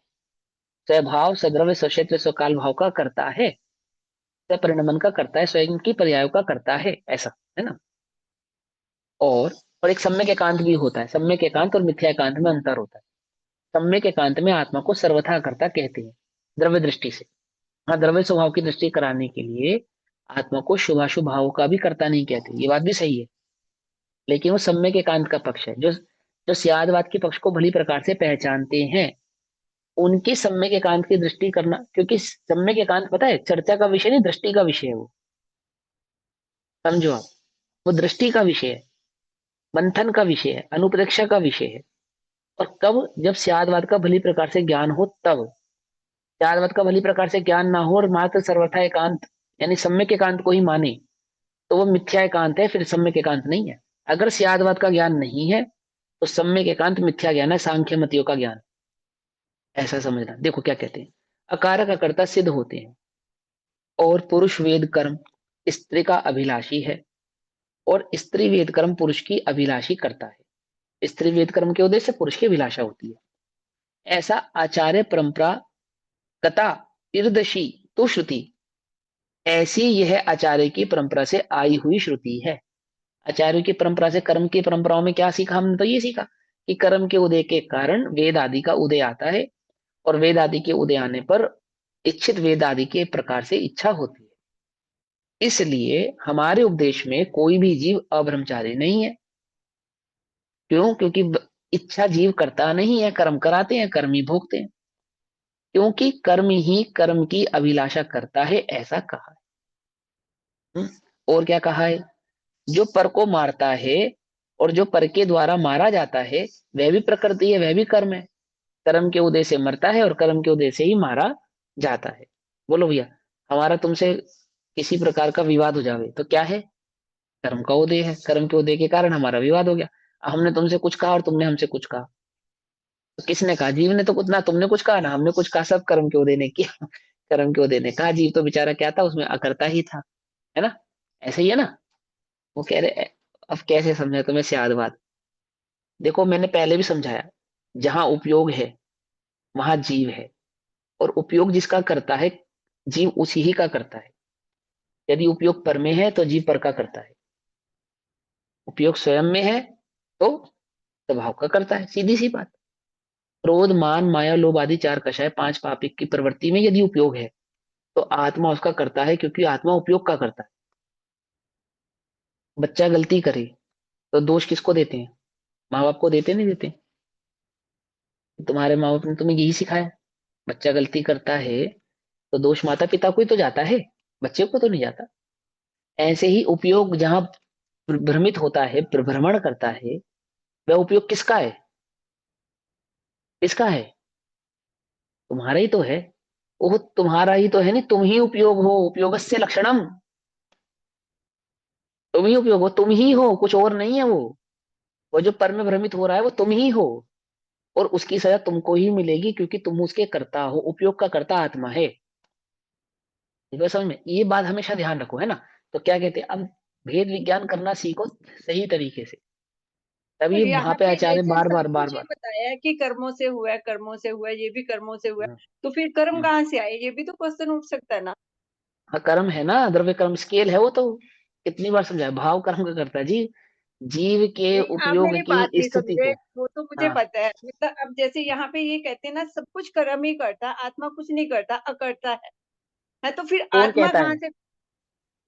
स्वभाव सद्रव्य स्वक्षेत्र स्वकाल भाव का करता है, परिणमन का करता है, स्वयं की पर्यायों का करता है, ऐसा है ना। और और एक सम्यक एकांत भी होता है। सम्यक एकांत और मिथ्या एकांत में अंतर होता है। सम्यक एकांत में आत्मा को सर्वथा करता कहते हैं, द्रव्य दृष्टि से। हाँ, द्रव्य स्वभाव की दृष्टि कराने के लिए आत्मा को शुभाशुभ भावों का भी करता नहीं कहते, ये बात भी सही है। लेकिन वो सम्यक एकांत का पक्ष है। जो जो सियादवाद के पक्ष को भली प्रकार से पहचानते हैं, उनके सम्यक एकांत की दृष्टि करना, क्योंकि सम्यक एकांत पता है चर्चा का विषय नहीं, दृष्टि का विषय है वो। समझो आप, वो दृष्टि का विषय है, मंथन का विषय है, अनुप्रेक्षा का विषय है। और कब? जब सियादवाद का भली प्रकार से ज्ञान हो तब। सियादवाद का भली प्रकार से ज्ञान ना हो और मात्र सर्वथा एकांत यानी सम्यक एकांत को ही माने, तो वो मिथ्या एकांत है, फिर सम्यक एकांत नहीं है। अगर सियादवाद का ज्ञान नहीं है तो सम्यक एकांत मिथ्या ज्ञान है, सांख्य मतियों का ज्ञान। ऐसा समझना। देखो क्या कहते हैं, अकारक अकर्ता सिद्ध होते हैं, और पुरुष वेद कर्म स्त्री का अभिलाषी है, और स्त्री वेद कर्म पुरुष की अभिलाषी करता है। स्त्री वेद कर्म के उद्देश्य से पुरुष की अभिलाषा होती है। ऐसा आचार्य परंपरा कथा इर्दशी तो श्रुति, ऐसी यह आचार्य की परंपरा से आई हुई श्रुति है। आचार्य की परंपरा से, कर्म की परंपराओं में क्या सीखा हमने? तो ये सीखा कि कर्म के उदय के कारण वेद आदि का उदय आता है, और वेद आदि के उदय आने पर इच्छित वेद आदि के प्रकार से इच्छा होती है। इसलिए हमारे उपदेश में कोई भी जीव अब्रह्मचारी नहीं है। क्यों? क्योंकि इच्छा जीव करता नहीं है, कर्म कराते हैं, कर्म ही भोगते हैं। क्योंकि कर्म ही कर्म की अभिलाषा करता है, ऐसा कहा है। हम्म? और क्या कहा है? जो पर को मारता है और जो पर के द्वारा मारा जाता है, वह भी प्रकृति है, वह भी कर्म है। कर्म के उदय से मरता है और कर्म के उदय से ही मारा जाता है। बोलो भैया, हमारा तुमसे किसी प्रकार का विवाद हो जावे तो क्या है? कर्म का उदय है, कर्म के उदय के कारण हमारा विवाद हो गया। हमने तुमसे कुछ कहा और तुमने हमसे कुछ कहा। तो किसने कहा? जीव ने तो कुछ ना, तुमने कुछ कहा ना हमने कुछ कहा, सब कर्म के उदय ने किया। कर्म के उदय ने कहा। जीव तो बेचारा क्या था, उसमें अकर्ता ही था, है ना। ऐसे ही है ना। वो कह रहे, अब कैसे समझा तुम्हें सियादवाद? देखो मैंने पहले भी समझाया, जहां उपयोग है वहां जीव है, और उपयोग जिसका करता है जीव उसी ही का करता है। यदि उपयोग पर में है तो जीव पर का करता है। उपयोग स्वयं में है तो स्वभाव का करता है, सीधी सी बात। क्रोध मान माया लोभ आदि चार कषाय पांच पापिक की प्रवृत्ति में यदि उपयोग है तो आत्मा उसका करता है, क्योंकि आत्मा उपयोग का करता है। बच्चा गलती करे तो दोष किसको देते हैं? माँ बाप को देते नहीं देते? तुम्हारे माँ बाप ने तुम्हें यही सिखाया। बच्चा गलती करता है तो दोष माता पिता को ही तो जाता है, बच्चे को तो नहीं जाता। ऐसे ही उपयोग जहां भ्रमित होता है, भ्रमण करता है, वह उपयोग किसका है? किसका है? तुम्हारा ही तो है। वो तुम्हारा ही तो है, नहीं तुम ही उपयोग हो, उपयोगस्य लक्षणम। तुम ही उपयोग हो, तुम ही हो, कुछ और नहीं है वो जो पर में भ्रमित हो रहा है वो तुम ही हो। और उसकी सजा तुमको ही मिलेगी, क्योंकि तुम उसके कर्ता हो, उपयोग का कर्ता आत्मा है। ठीक है समझ में, ये बात हमेशा ध्यान रखो, है ना। तो क्या कहते हैं, अब भेद विज्ञान करना सीखो सही तरीके से, तो तभी वहां यहाँ पे पे आचार्य ऐसे बार सब बार बार कुछ ही बार। बताया है कि कर्मों से हुआ है, कर्मों से हुआ है, ये भी कर्मों से हुआ है, हम्म, तो फिर कर्म हम्म। कहाँ से आए, ये भी तो क्वेश्चन उठ सकता है ना। हाँ, कर्म है ना, द्रव्य कर्म स्केल है वो तो। कितनी बार समझाया, भाव कर्म का करता है जी, जीव के नहीं, आप उपयोग मेरी बात की नहीं स्थिति समझे, को। वो तो मुझे हाँ, पता है, मतलब अब जैसे यहाँ पे ये कहते हैं ना, सब कुछ कर्म ही करता है, आत्मा कुछ नहीं करता, अकर्ता है तो फिर कौन आत्मा कहता कहाँ है। से,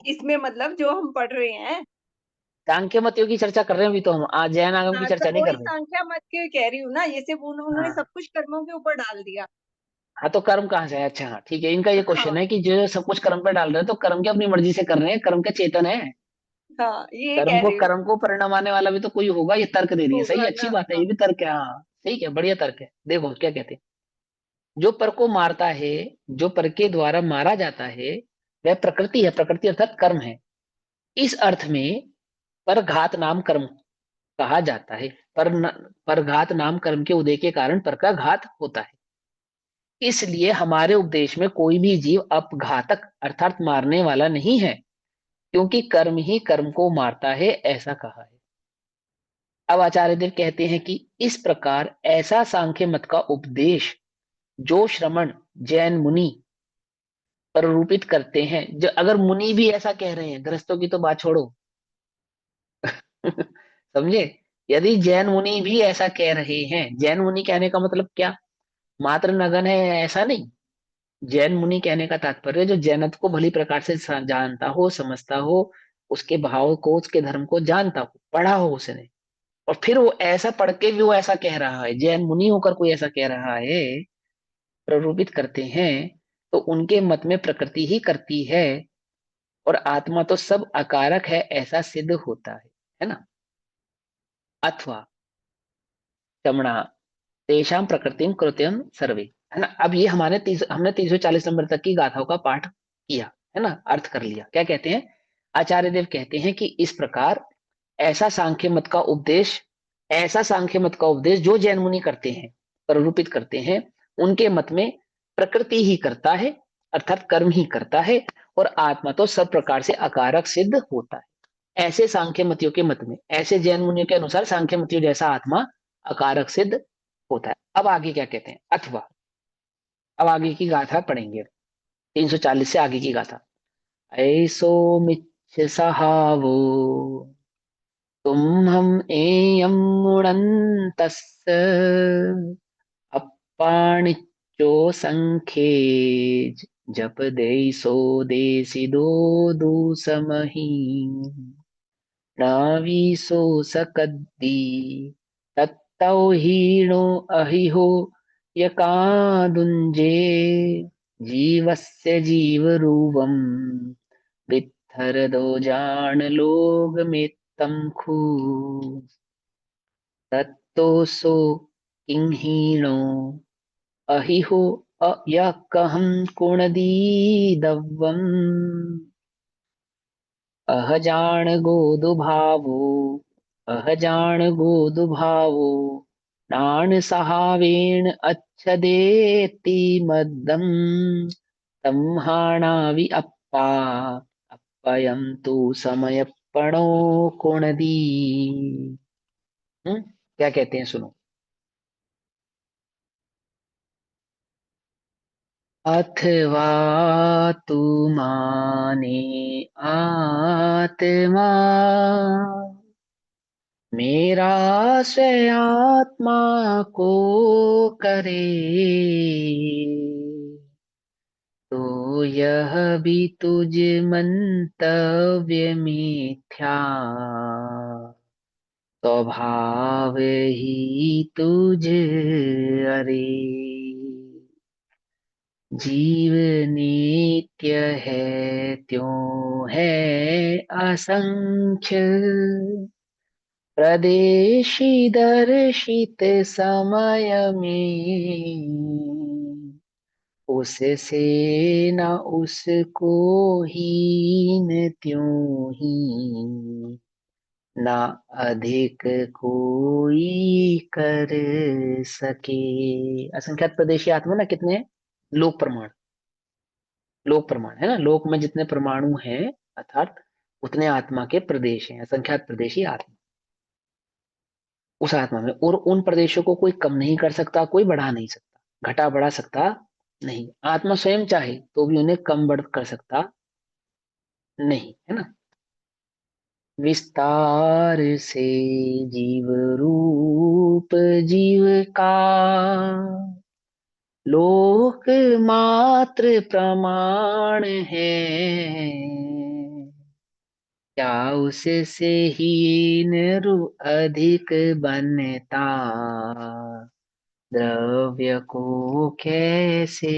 इसमें मतलब जो हम पढ़ रहे हैं। सांख्य मतों की चर्चा कर रहे हैं अभी तो हम, आज जैन आगम की हाँ, तो चर्चा नहीं कर वही रहे। सांख्या मत के कह रही हूँ ना, ये सिर्फ उन्होंने हाँ, सब कुछ कर्मों के ऊपर डाल दिया। हाँ तो कर्म कहाँ से है, अच्छा हाँ ठीक है, इनका ये हाँ क्वेश्चन है कि जो सब कुछ कर्म पे डाल रहे हैं, तो कर्म की अपनी मर्जी से कर रहे हैं, कर्म का चेतन है। हाँ, ये कह रही हूँ। कर्म को परिणाम आने वाला भी तो कोई होगा, ये तर्क दे रही है, सही होगा है, अच्छी ना, बात है, हाँ। ये भी तर्क है, हाँ ठीक है, बढ़िया तर्क है। देखो क्या कहते हैं, जो पर को मारता है, जो पर के द्वारा मारा जाता है, वह प्रकृति है, प्रकृति अर्थात कर्म है। इस अर्थ में पर घात नाम कर्म कहा जाता है। पर घात नाम कर्म के उदय के कारण पर का घात होता है। इसलिए हमारे उपदेश में कोई भी जीव अपघातक अर्थात मारने वाला नहीं है, क्योंकि कर्म ही कर्म को मारता है, ऐसा कहा है। अब आचार्य देव कहते हैं कि इस प्रकार ऐसा सांख्य मत का उपदेश जो श्रमण जैन मुनि प्ररूपित करते हैं, जो अगर मुनि भी ऐसा कह रहे हैं, गृहस्थों की तो बात छोड़ो। समझे, यदि जैन मुनि भी ऐसा कह रहे हैं, जैन मुनि कहने का मतलब क्या, मात्र नगन है ऐसा नहीं। जैन मुनि कहने का तात्पर्य जो जैनत्व को भली प्रकार से जानता हो, समझता हो, उसके भाव को, उसके धर्म को जानता हो, पढ़ा हो उसने, और फिर वो ऐसा पढ़ के भी वो ऐसा कह रहा है, जैन मुनि होकर कोई ऐसा कह रहा है, प्ररूपित करते हैं, तो उनके मत में प्रकृति ही करती है, और आत्मा तो सब अकारक है, ऐसा सिद्ध होता है ना। अथवा चमड़ा तेषाम प्रकृतिम कृत्यम सर्वे, है ना। अब ये हमने 340 नंबर तक की गाथाओं का पाठ किया, है ना, अर्थ कर लिया। क्या कहते हैं, आचार्य देव कहते हैं कि इस प्रकार ऐसा सांख्य मत का उपदेश, ऐसा सांख्य मत का उपदेश जो जैन मुनि करते हैं, प्ररूपित करते हैं, उनके मत में प्रकृति ही करता है, अर्थात कर्म ही करता है, और आत्मा तो सब प्रकार से अकारक सिद्ध होता है। ऐसे सांख्य मतियों के मत में, ऐसे जैन मुनियों के अनुसार सांख्य मतियों जैसा आत्मा अकारक सिद्ध होता है। अब आगे क्या कहते हैं, अथवा, अब आगे की गाथा पढ़ेंगे, 340 से आगे की गाथा। ऐसो मिच्छ सहावो तुम हम एयम उड़न्तस्य अप्पाणिच्चो संख्ये जप देसो देसिदो दूसमहि नावीसो सकद्दी तत्तौ हीनो अहिहो यकादुञ्जे जीवस्य जीवरूपम् वित्थरदो जान लोग में खू तत्तोसो किंहीणो अहिहो अयकहं कुणदीदव्वम् अहजान गोदुभावो अहजान गोदुभावो नान सहावेण अच्छदेति मद्दम् तम्हाणावि अप्पा अप्पयं तु समयपणो कुणदी। क्या कहते हैं सुनो। अथवा तू माने आत्मा मेरा स्वयं आत्मा को करे, तो यह भी तुझ मंतव्य मिथ्या स्वभाव ही तुझ अरे। जीव नित्य है त्यों है असंख्य, प्रदेशी दर्शित समय में उससे न उसको हीन त्यों ही, ना अधिक कोई कर सके। असंख्यात प्रदेशी आत्मा ना कितने हैं? लोक प्रमाण। लोक प्रमाण है ना, लोक में जितने परमाणु हैं अर्थात उतने आत्मा के प्रदेश हैं, असंख्यात प्रदेशी आत्मा उस आत्मा में। और उन प्रदेशों को कोई कम नहीं कर सकता, कोई बढ़ा नहीं सकता, घटा बढ़ा सकता नहीं। आत्मा स्वयं चाहे तो भी उन्हें कम बढ़ कर सकता नहीं, है ना। विस्तार से जीव रूप जीव का लोक मात्र प्रमाण है, क्या उससे हीन रु अधिक बनता, द्रव्य को कैसे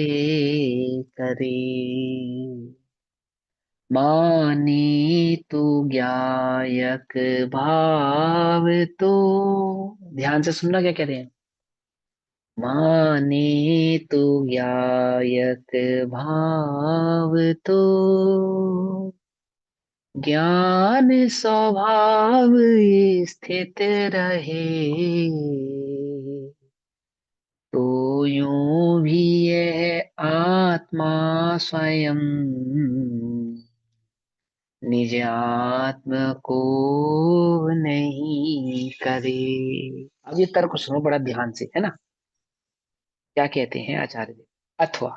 करे। माने तू ज्ञायक भाव तो, ध्यान से सुनना क्या कह रहे हैं। माने तू ज्ञायक भाव तो, ज्ञान स्वभाव स्थित रहे, तो यूं भी यह आत्मा स्वयं निज आत्म को नहीं करे। अब ये तर्क सुनो बड़ा ध्यान से, है ना। क्या कहते हैं आचार्य जी। अथवा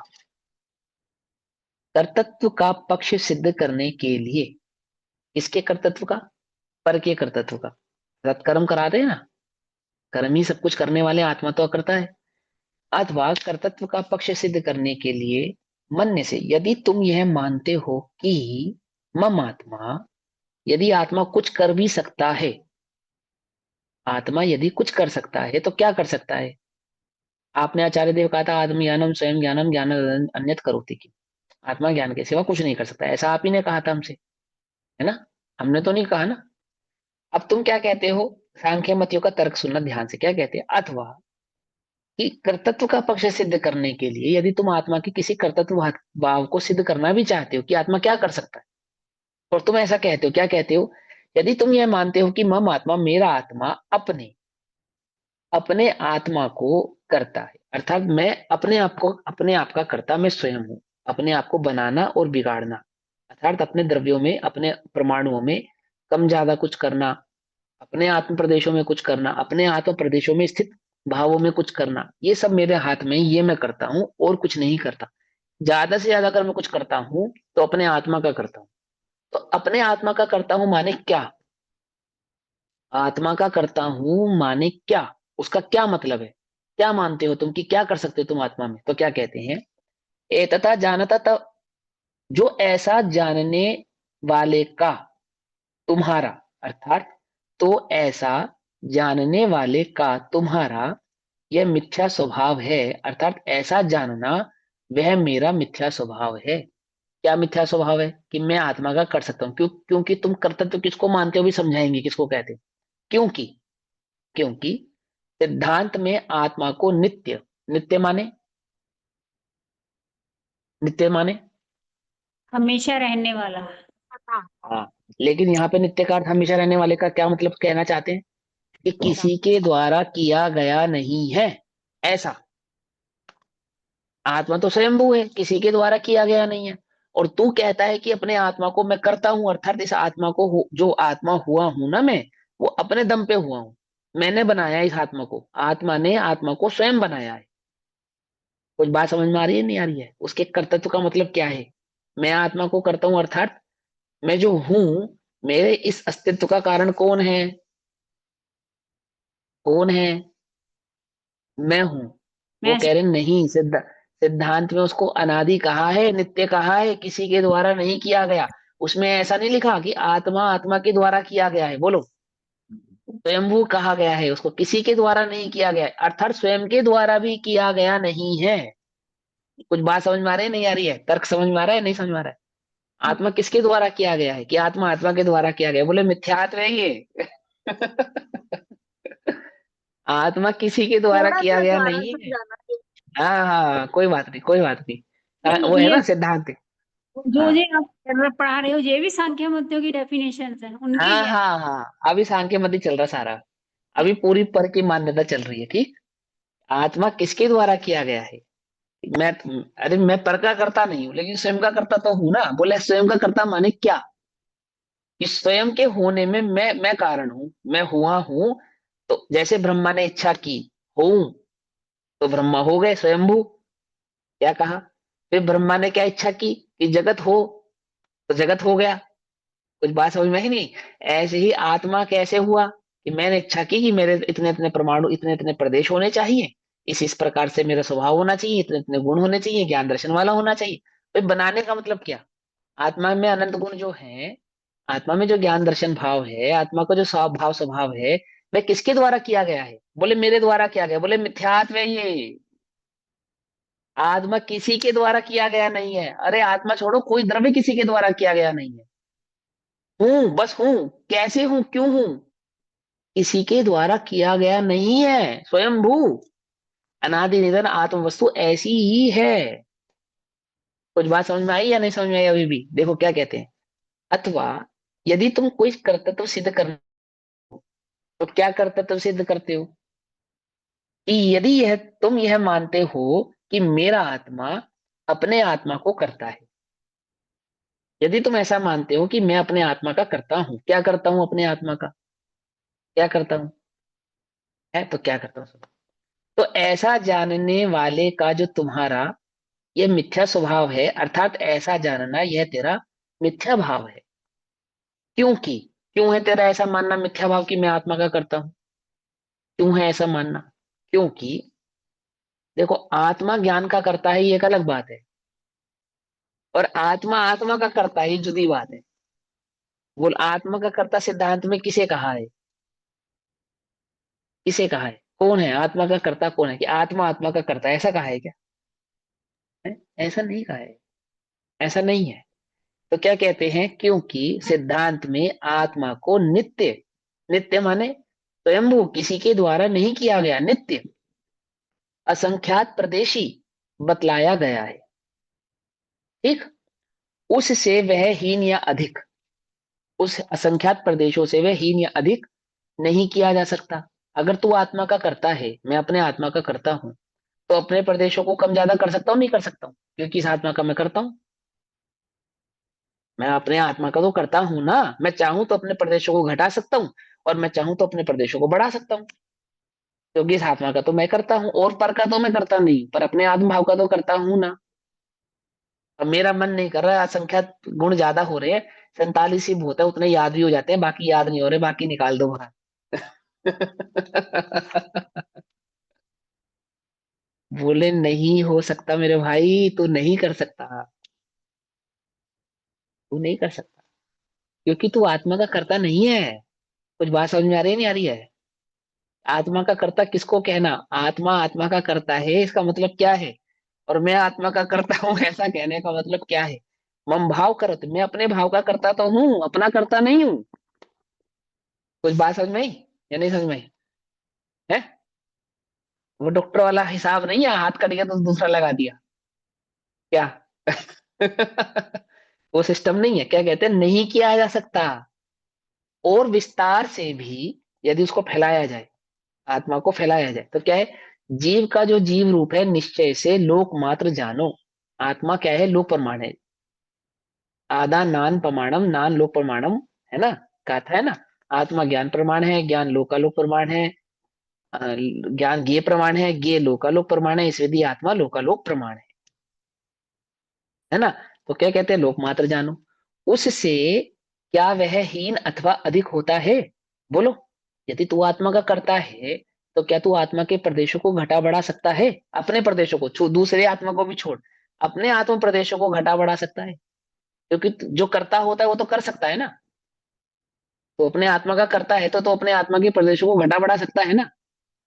कर्तृत्व का पक्ष सिद्ध करने के लिए, किसके कर्तृत्व का? पर के कर्तृत्व का। अर्थात कर्म करा रहे हैं ना, कर्म ही सब कुछ करने वाले, आत्मा तो करता है। अथवा कर्तृत्व का पक्ष सिद्ध करने के लिए मानने से, यदि तुम यह मानते हो कि मम आत्मा, यदि आत्मा कुछ कर भी सकता है, आत्मा यदि कुछ कर सकता है तो क्या कर सकता है? आपने आचार्य देव कहा था आत्म ज्ञानम स्वयं ज्ञानम ज्ञान अन्यत करोति की, आत्मा ज्ञान के सिवा कुछ नहीं कर सकता, ऐसा आप ही ने कहा था हमसे, है ना। हमने तो नहीं कहा ना। अब तुम क्या कहते हो? सांख्य मतियों का तर्क सुनना ध्यान से। क्या कहते हैं? अथवा कि कर्तृत्व का पक्ष सिद्ध करने के लिए, यदि तुम आत्मा के किसी कर्तृत्व भाव को सिद्ध करना भी चाहते हो कि आत्मा क्या कर सकता है, और तुम ऐसा कहते हो, क्या कहते हो? यदि तुम यह मानते हो कि मम आत्मा, मेरा आत्मा अपने अपने आत्मा को करता है, अर्थात मैं अपने आप को, अपने आप का करता मैं स्वयं हूं। अपने आप को बनाना और बिगाड़ना, अर्थात अपने द्रव्यों में, अपने परमाणुओं में कम ज्यादा कुछ करना, अपने आत्म प्रदेशों में कुछ करना, अपने आत्म प्रदेशों में स्थित भावों में कुछ करना, ये सब मेरे हाथ में ही, ये मैं करता हूं और कुछ नहीं करता। ज्यादा से ज्यादा अगर मैं कुछ करता हूं तो अपने आत्मा का करता हूं। तो अपने आत्मा का करता हूं माने क्या? आत्मा का करता हूं माने क्या? उसका क्या मतलब है? क्या मानते हो तुम कि क्या कर सकते हो तुम आत्मा में? तो क्या कहते हैं, ए तथा जानता तब, जो ऐसा जानने वाले का तुम्हारा, अर्थात तो ऐसा जानने वाले का तुम्हारा यह मिथ्या स्वभाव है, अर्थात ऐसा जानना वह मेरा मिथ्या स्वभाव है। क्या मिथ्या स्वभाव है? कि मैं आत्मा का कर सकता हूँ। क्योंकि तुम कर्तव्य किसको मानते हो भी समझाएंगे किसको कहते हैं। क्योंकि क्योंकि सिद्धांत में आत्मा को नित्य, नित्य माने, नित्य माने हमेशा रहने वाला। हाँ, लेकिन यहाँ पे नित्य का अर्थ हमेशा रहने वाले का क्या मतलब कहना चाहते हैं? कि किसी के द्वारा किया गया नहीं है, ऐसा। आत्मा तो स्वयंभू है, किसी के द्वारा किया गया नहीं है। और तू कहता है कि अपने आत्मा को मैं करता हूं, अर्थात इस आत्मा को जो आत्मा हुआ हूं ना मैं, वो अपने दम पे हुआ हूं। मैंने बनाया इस आत्मा को, आत्मा ने आत्मा को स्वयं बनाया है। कुछ बात समझ में आ रही है नहीं आ रही है? उसके कर्तृत्व का मतलब क्या है? मैं आत्मा को करता हूं, अर्थात मैं जो हूं, मेरे इस अस्तित्व का कारण कौन है? कौन है? मैं हूं। वो मैं कह रहे नहीं, सिद्धांत में उसको अनादि कहा है, नित्य कहा है, किसी के द्वारा नहीं किया गया। उसमें ऐसा नहीं लिखा कि आत्मा आत्मा के द्वारा किया गया है। बोलो, स्वयंभू कहा गया है उसको, किसी के द्वारा नहीं किया गया है, अर्थात स्वयं के द्वारा भी किया गया नहीं है। कुछ बात समझ में आ रही है नहीं आ रही है? तर्क समझ में आ रहा है नहीं समझ में आ रहा है? आत्मा किसके द्वारा किया गया है? कि आत्मा आत्मा के द्वारा किया गया है। बोले मिथ्यात्व है ये। आत्मा किसी के द्वारा थोड़ा किया सा गया दोबारा नहीं है। समझाना। हाँ हाँ, कोई बात नहीं, कोई बात नहीं। वो है ये ना सिद्धांत। जो हाँ ये आप पढ़ा रहे हो ये भी सांख्य मत्यों की डेफिनेशन है उनके हाँ ही है। हाँ हाँ, अभी सांख्य मत ही चल रहा सारा। अभी पूरी पर की मान्यता चल रही है, ठीक। आत्मा किसके द्वारा किया गया है? मैं अरे मैं पर का करता नहीं हूँ, लेकिन स्वयं का करता तो हूं ना। बोले स्वयं का करता माने क्या? कि स्वयं के होने में मैं कारण हूं, मैं हुआ हूं। तो जैसे ब्रह्मा ने इच्छा की, हूं, तो ब्रह्मा हो गए स्वयंभू। क्या कहा? फिर ब्रह्मा ने क्या इच्छा की कि जगत हो, तो जगत हो गया। कुछ बात समझ में ही नहीं। ऐसे ही आत्मा कैसे हुआ? कि मैंने इच्छा की कि मेरे इतने इतने परमाणु, इतने इतने प्रदेश होने चाहिए, इस प्रकार से मेरा स्वभाव होना चाहिए, इतने इतने गुण होने चाहिए, ज्ञान दर्शन वाला होना चाहिए। तो बनाने का मतलब क्या? आत्मा में अनंत गुण जो है, आत्मा में जो ज्ञान दर्शन भाव है, आत्मा का जो स्वभाव स्वभाव है, वह किसके द्वारा किया गया है? बोले मेरे द्वारा किया गया। बोले मिथ्यात्व है ये। आत्मा किसी के द्वारा किया गया नहीं है। अरे आत्मा छोड़ो, कोई द्रव्य किसी के द्वारा किया गया नहीं है। हूं, बस हूं। कैसे हूं, क्यों हूं? किसी के द्वारा किया गया नहीं है। स्वयंभू अनादि निधन आत्म वस्तु ऐसी ही है। कुछ बात समझ में आई या नहीं समझ में आई? अभी भी देखो क्या कहते हैं। अथवा यदि तुम कोई कर्तव्य सिद्ध कर, तो क्या कर्तव्य सिद्ध करते हो? कि यदि यह तुम यह मानते हो कि मेरा आत्मा अपने आत्मा को करता है। यदि तुम ऐसा मानते हो कि मैं अपने आत्मा का करता हूं, क्या करता हूं अपने आत्मा का? क्या करता हूं? है तो क्या करता हूं? तो ऐसा जानने वाले का जो तुम्हारा ये मिथ्या स्वभाव है, अर्थात ऐसा जानना यह तेरा मिथ्या भाव है। क्योंकि क्यों है तेरा ऐसा मानना मिथ्या भाव कि मैं आत्मा का करता हूं? क्यों है ऐसा मानना? क्योंकि देखो, आत्मा ज्ञान का करता है, ये एक अलग बात है। और आत्मा आत्मा का करता है, ये जुदी बात है। बोल, आत्मा का कर्ता सिद्धांत में किसे कहा है? किसे कहा है? कौन है आत्मा का कर्ता? कौन है? कि आत्मा आत्मा का कर्ता है, ऐसा कहा है क्या? है? ऐसा नहीं कहा है। ऐसा नहीं है। तो क्या कहते हैं? क्योंकि सिद्धांत में आत्मा को नित्य, नित्य माने स्वयंभू, किसी के द्वारा नहीं किया गया, नित्य असंख्यात प्रदेशी बतलाया गया है। ठीक। उससे वह हीन या अधिक, उस असंख्यात प्रदेशों से वह हीन या अधिक नहीं किया जा सकता। अगर तू आत्मा का करता है, मैं अपने आत्मा का करता हूं, तो अपने प्रदेशों को कम ज्यादा कर सकता हूँ, नहीं कर सकता हूँ? क्योंकि इस आत्मा का मैं करता हूँ। मैं अपने आत्मा का तो करता हूं ना। मैं चाहूं तो अपने प्रदेशों को घटा सकता हूँ, और मैं चाहूं तो अपने प्रदेशों को बढ़ा सकता हूँ। क्योंकि इस आत्मा का तो मैं करता हूँ, और पर का तो मैं करता नहीं, पर अपने आत्म भाव का तो करता हूं ना। अब मेरा मन नहीं कर रहा, असंख्यात गुण ज्यादा हो रहे हैं, 47 ही बहुत है, उतने याद भी हो जाते हैं, बाकी याद नहीं हो रहे, बाकी निकाल दो बाहर। बोले नहीं हो सकता मेरे भाई, तू नहीं कर सकता। तू नहीं कर सकता, क्योंकि तू आत्मा का करता नहीं है। कुछ बात समझ में आ रही है, नहीं आ रही है? आत्मा का कर्ता किसको कहना? आत्मा आत्मा का करता है, इसका मतलब क्या है? और मैं आत्मा का करता हूं, ऐसा कहने का मतलब क्या है? मम भाव करत, मैं अपने भाव का करता तो हूं, अपना करता नहीं हूं। कुछ बात समझ में आई या नहीं समझ में आई? है? वो डॉक्टर वाला हिसाब नहीं है, हाथ कट गया तो दूसरा लगा दिया, क्या? वो सिस्टम नहीं है। क्या कहते हैं? नहीं किया जा सकता। और विस्तार से भी यदि उसको फैलाया जाए, आत्मा को फैलाया जाए, तो क्या है? जीव का जो जीव रूप है, निश्चय से लोक मात्र जानो। आत्मा क्या है? लोक प्रमाण है। आदा नान प्रमाणम, नान लोक प्रमाणम, है ना? कहा था, है ना? आत्मा ज्ञान प्रमाण है, ज्ञान लोकालोक प्रमाण है। अ, ज्ञान ज्ञेय प्रमाण है, ज्ञेय लोकालोक प्रमाण है, इस विधि आत्मा लोकालोक प्रमाण है ना? तो क्या कहते हैं? लोक मात्र जानो। उससे क्या वह हीन अथवा अधिक होता है? बोलो। यदि तू आत्मा का करता है, तो क्या तू आत्मा के प्रदेशों को घटा बढ़ा सकता है? अपने प्रदेशों को छोड़, दूसरे आत्मा को भी छोड़, अपने आत्म प्रदेशों को घटा बढ़ा सकता है? क्योंकि जो करता होता है वो तो कर सकता है ना। तो अपने आत्मा का करता है, तो अपने आत्मा के प्रदेशों को घटा बढ़ा सकता है ना।